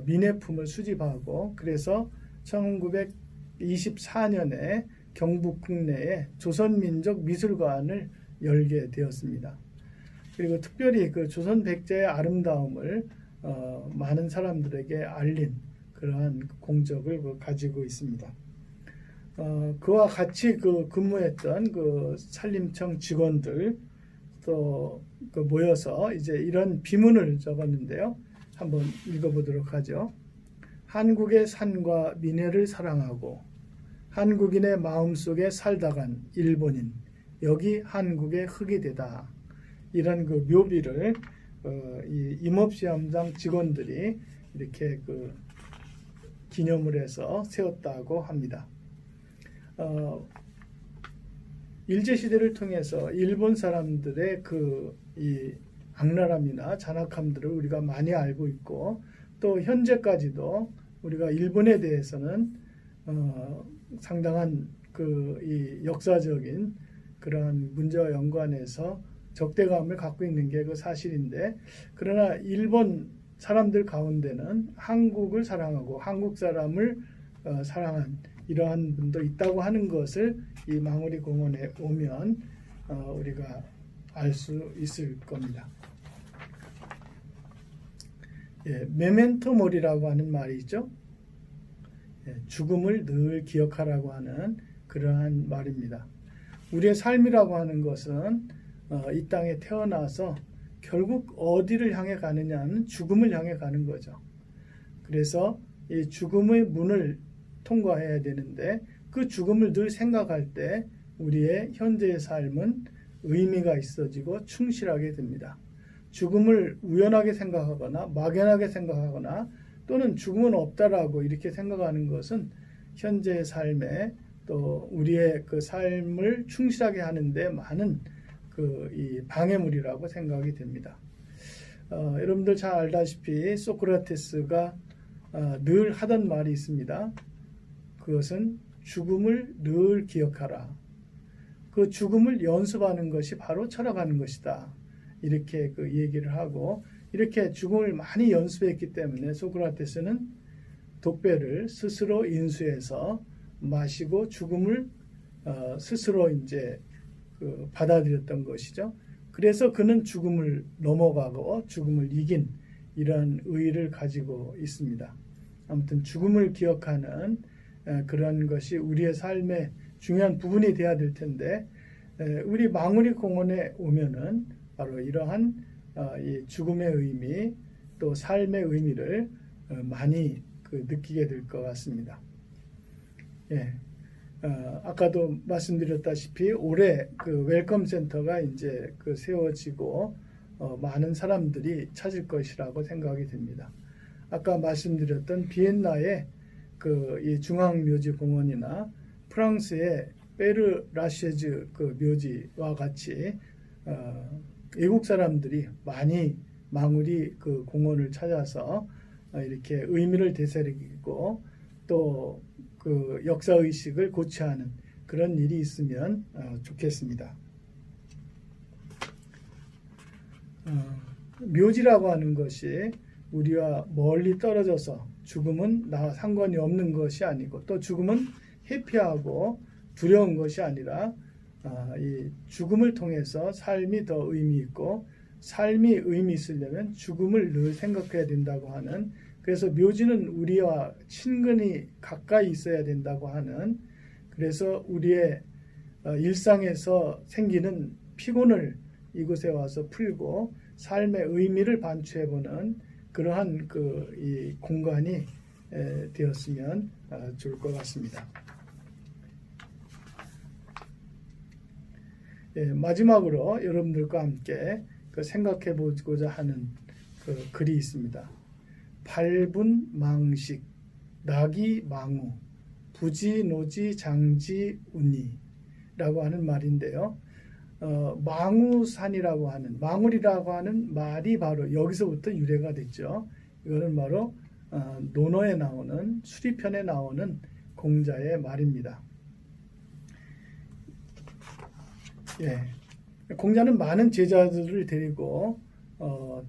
민해품을 수집하고 그래서 1924년에 경북 국내에 조선민족 미술관을 열게 되었습니다. 그리고 특별히 그 조선 백제의 아름다움을 많은 사람들에게 알린 그러한 공적을 가지고 있습니다. 그와 같이 근무했던 산림청 직원들 또 모여서 이제 이런 비문을 적었는데요. 한번 읽어보도록 하죠. 한국의 산과 민해를 사랑하고 한국인의 마음속에 살다간 일본인 여기 한국의 흙이 되다. 이런 묘비를 이 임업시험장 직원들이 이렇게 기념을 해서 세웠다고 합니다. 일제시대를 통해서 일본 사람들의 이 악랄함이나 잔악함들을 우리가 많이 알고 있고 또 현재까지도 우리가 일본에 대해서는 상당한 이 역사적인 그런 문제와 연관해서 적대감을 갖고 있는 게 사실인데 그러나 일본 사람들 가운데는 한국을 사랑하고 한국 사람을 사랑한 이러한 분도 있다고 하는 것을 이 망우리 공원에 오면 우리가 알 수 있을 겁니다. 예, 메멘토 모리라고 하는 말이 있죠. 예, 죽음을 늘 기억하라고 하는 그러한 말입니다. 우리의 삶이라고 하는 것은 이 땅에 태어나서 결국 어디를 향해 가느냐는 죽음을 향해 가는 거죠. 그래서 이 죽음의 문을 통과해야 되는데 그 죽음을 늘 생각할 때 우리의 현재의 삶은 의미가 있어지고 충실하게 됩니다. 죽음을 우연하게 생각하거나 막연하게 생각하거나 또는 죽음은 없다라고 이렇게 생각하는 것은 현재의 삶에 또 우리의 삶을 충실하게 하는데 많은 이 방해물이라고 생각이 됩니다. 여러분들 잘 알다시피 소크라테스가 늘 하던 말이 있습니다. 그것은 죽음을 늘 기억하라. 그 죽음을 연습하는 것이 바로 철학하는 것이다. 이렇게 얘기를 하고 이렇게 죽음을 많이 연습했기 때문에 소크라테스는 독배를 스스로 인수해서 마시고 죽음을 스스로 이제 받아들였던 것이죠. 그래서 그는 죽음을 넘어가고 죽음을 이긴 이런 의의를 가지고 있습니다. 아무튼 죽음을 기억하는 그런 것이 우리의 삶의 중요한 부분이 돼야 될 텐데 우리 망우리 공원에 오면은 바로 이러한 이 죽음의 의미 또 삶의 의미를 많이 느끼게 될 것 같습니다. 예. 아까도 말씀드렸다시피 올해 웰컴 센터가 이제 세워지고 많은 사람들이 찾을 것이라고 생각이 됩니다. 아까 말씀드렸던 비엔나의 이 중앙묘지 공원이나 프랑스의 페르라쉐즈 묘지와 같이 외국 사람들이 많이 망우리 공원을 찾아서 이렇게 의미를 되새기고 또 역사의식을 고취하는 그런 일이 있으면 좋겠습니다. 묘지라고 하는 것이 우리와 멀리 떨어져서 죽음은 나와 상관이 없는 것이 아니고 또 죽음은 회피하고 두려운 것이 아니라 이 죽음을 통해서 삶이 더 의미 있고 삶이 의미 있으려면 죽음을 늘 생각해야 된다고 하는 그래서 묘지는 우리와 친근히 가까이 있어야 된다고 하는 그래서 우리의 일상에서 생기는 피곤을 이곳에 와서 풀고 삶의 의미를 반추해보는 그러한 이 공간이 되었으면 좋을 것 같습니다. 예, 마지막으로 여러분들과 함께 생각해 보고자 하는 글이 있습니다. 발분 망식, 낙이 망우, 부지 노지 장지 운이라고 하는 말인데요. 망우산이라고 하는 망울이라고 하는 말이 바로 여기서부터 유래가 됐죠. 이거는 바로 논어에 나오는 수리편에 나오는 공자의 말입니다. 공자는 많은 제자들을 데리고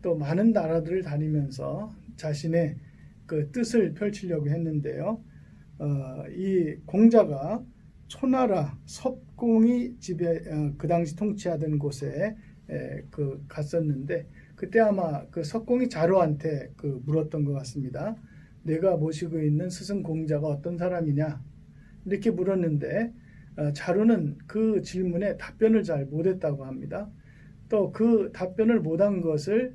또 많은 나라들을 다니면서 자신의 그 뜻을 펼치려고 했는데요. 이 공자가 초나라 석공이 그 당시 통치하던 곳에 갔었는데, 그때 아마 그 석공이 자루한테 물었던 것 같습니다. 내가 모시고 있는 스승 공자가 어떤 사람이냐 이렇게 물었는데, 자루는 그 질문에 답변을 잘 못했다고 합니다. 또 그 답변을 못한 것을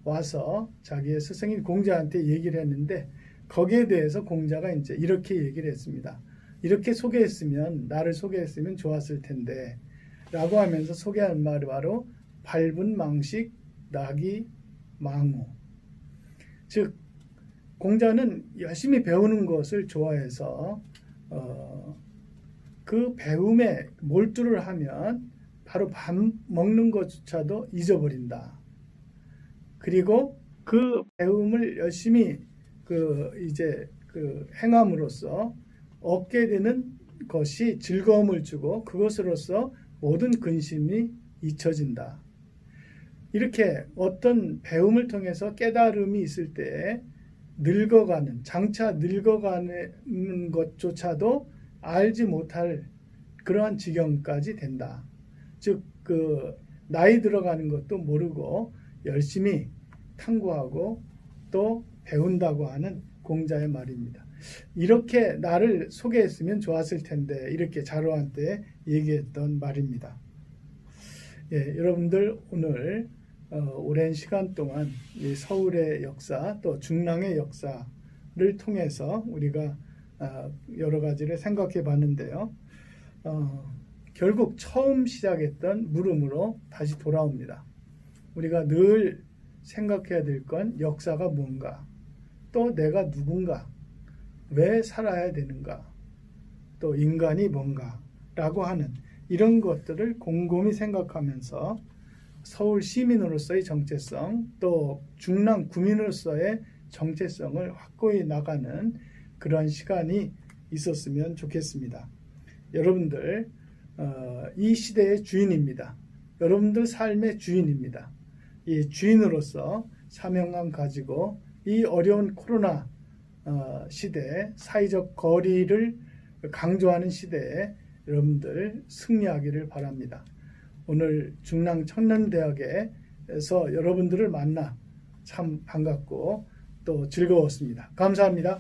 와서 자기의 스승인 공자한테 얘기를 했는데, 거기에 대해서 공자가 이제 이렇게 얘기를 했습니다. 이렇게 소개했으면, 나를 소개했으면 좋았을 텐데 라고 하면서 소개한 말이 바로 밟은 망식 낙이 망우. 즉 공자는 열심히 배우는 것을 좋아해서 그 배움에 몰두를 하면 바로 밥 먹는 것조차도 잊어버린다. 그리고 그 배움을 열심히 행함으로써 얻게 되는 것이 즐거움을 주고 그것으로서 모든 근심이 잊혀진다. 이렇게 어떤 배움을 통해서 깨달음이 있을 때 장차 늙어가는 것조차도 알지 못할 그러한 지경까지 된다. 즉 나이 들어가는 것도 모르고 열심히 탐구하고 또 배운다고 하는 공자의 말입니다. 이렇게 나를 소개했으면 좋았을 텐데 이렇게 자루한테 얘기했던 말입니다. 여러분들 오늘 오랜 시간 동안 이 서울의 역사 또 중랑의 역사를 통해서 우리가 여러 가지를 생각해 봤는데요. 결국 처음 시작했던 물음으로 다시 돌아옵니다. 우리가 늘 생각해야 될 건 역사가 뭔가, 또 내가 누군가, 왜 살아야 되는가, 또 인간이 뭔가 라고 하는 이런 것들을 곰곰이 생각하면서 서울 시민으로서의 정체성, 또 중랑 구민으로서의 정체성을 확고히 나가는 그런 시간이 있었으면 좋겠습니다. 여러분들 이 시대의 주인입니다. 여러분들 삶의 주인입니다. 이 주인으로서 사명감 가지고 이 어려운 코로나 시대, 사회적 거리를 강조하는 시대에 여러분들 승리하기를 바랍니다. 오늘 중랑 청년대학에서 여러분들을 만나 참 반갑고 또 즐거웠습니다. 감사합니다.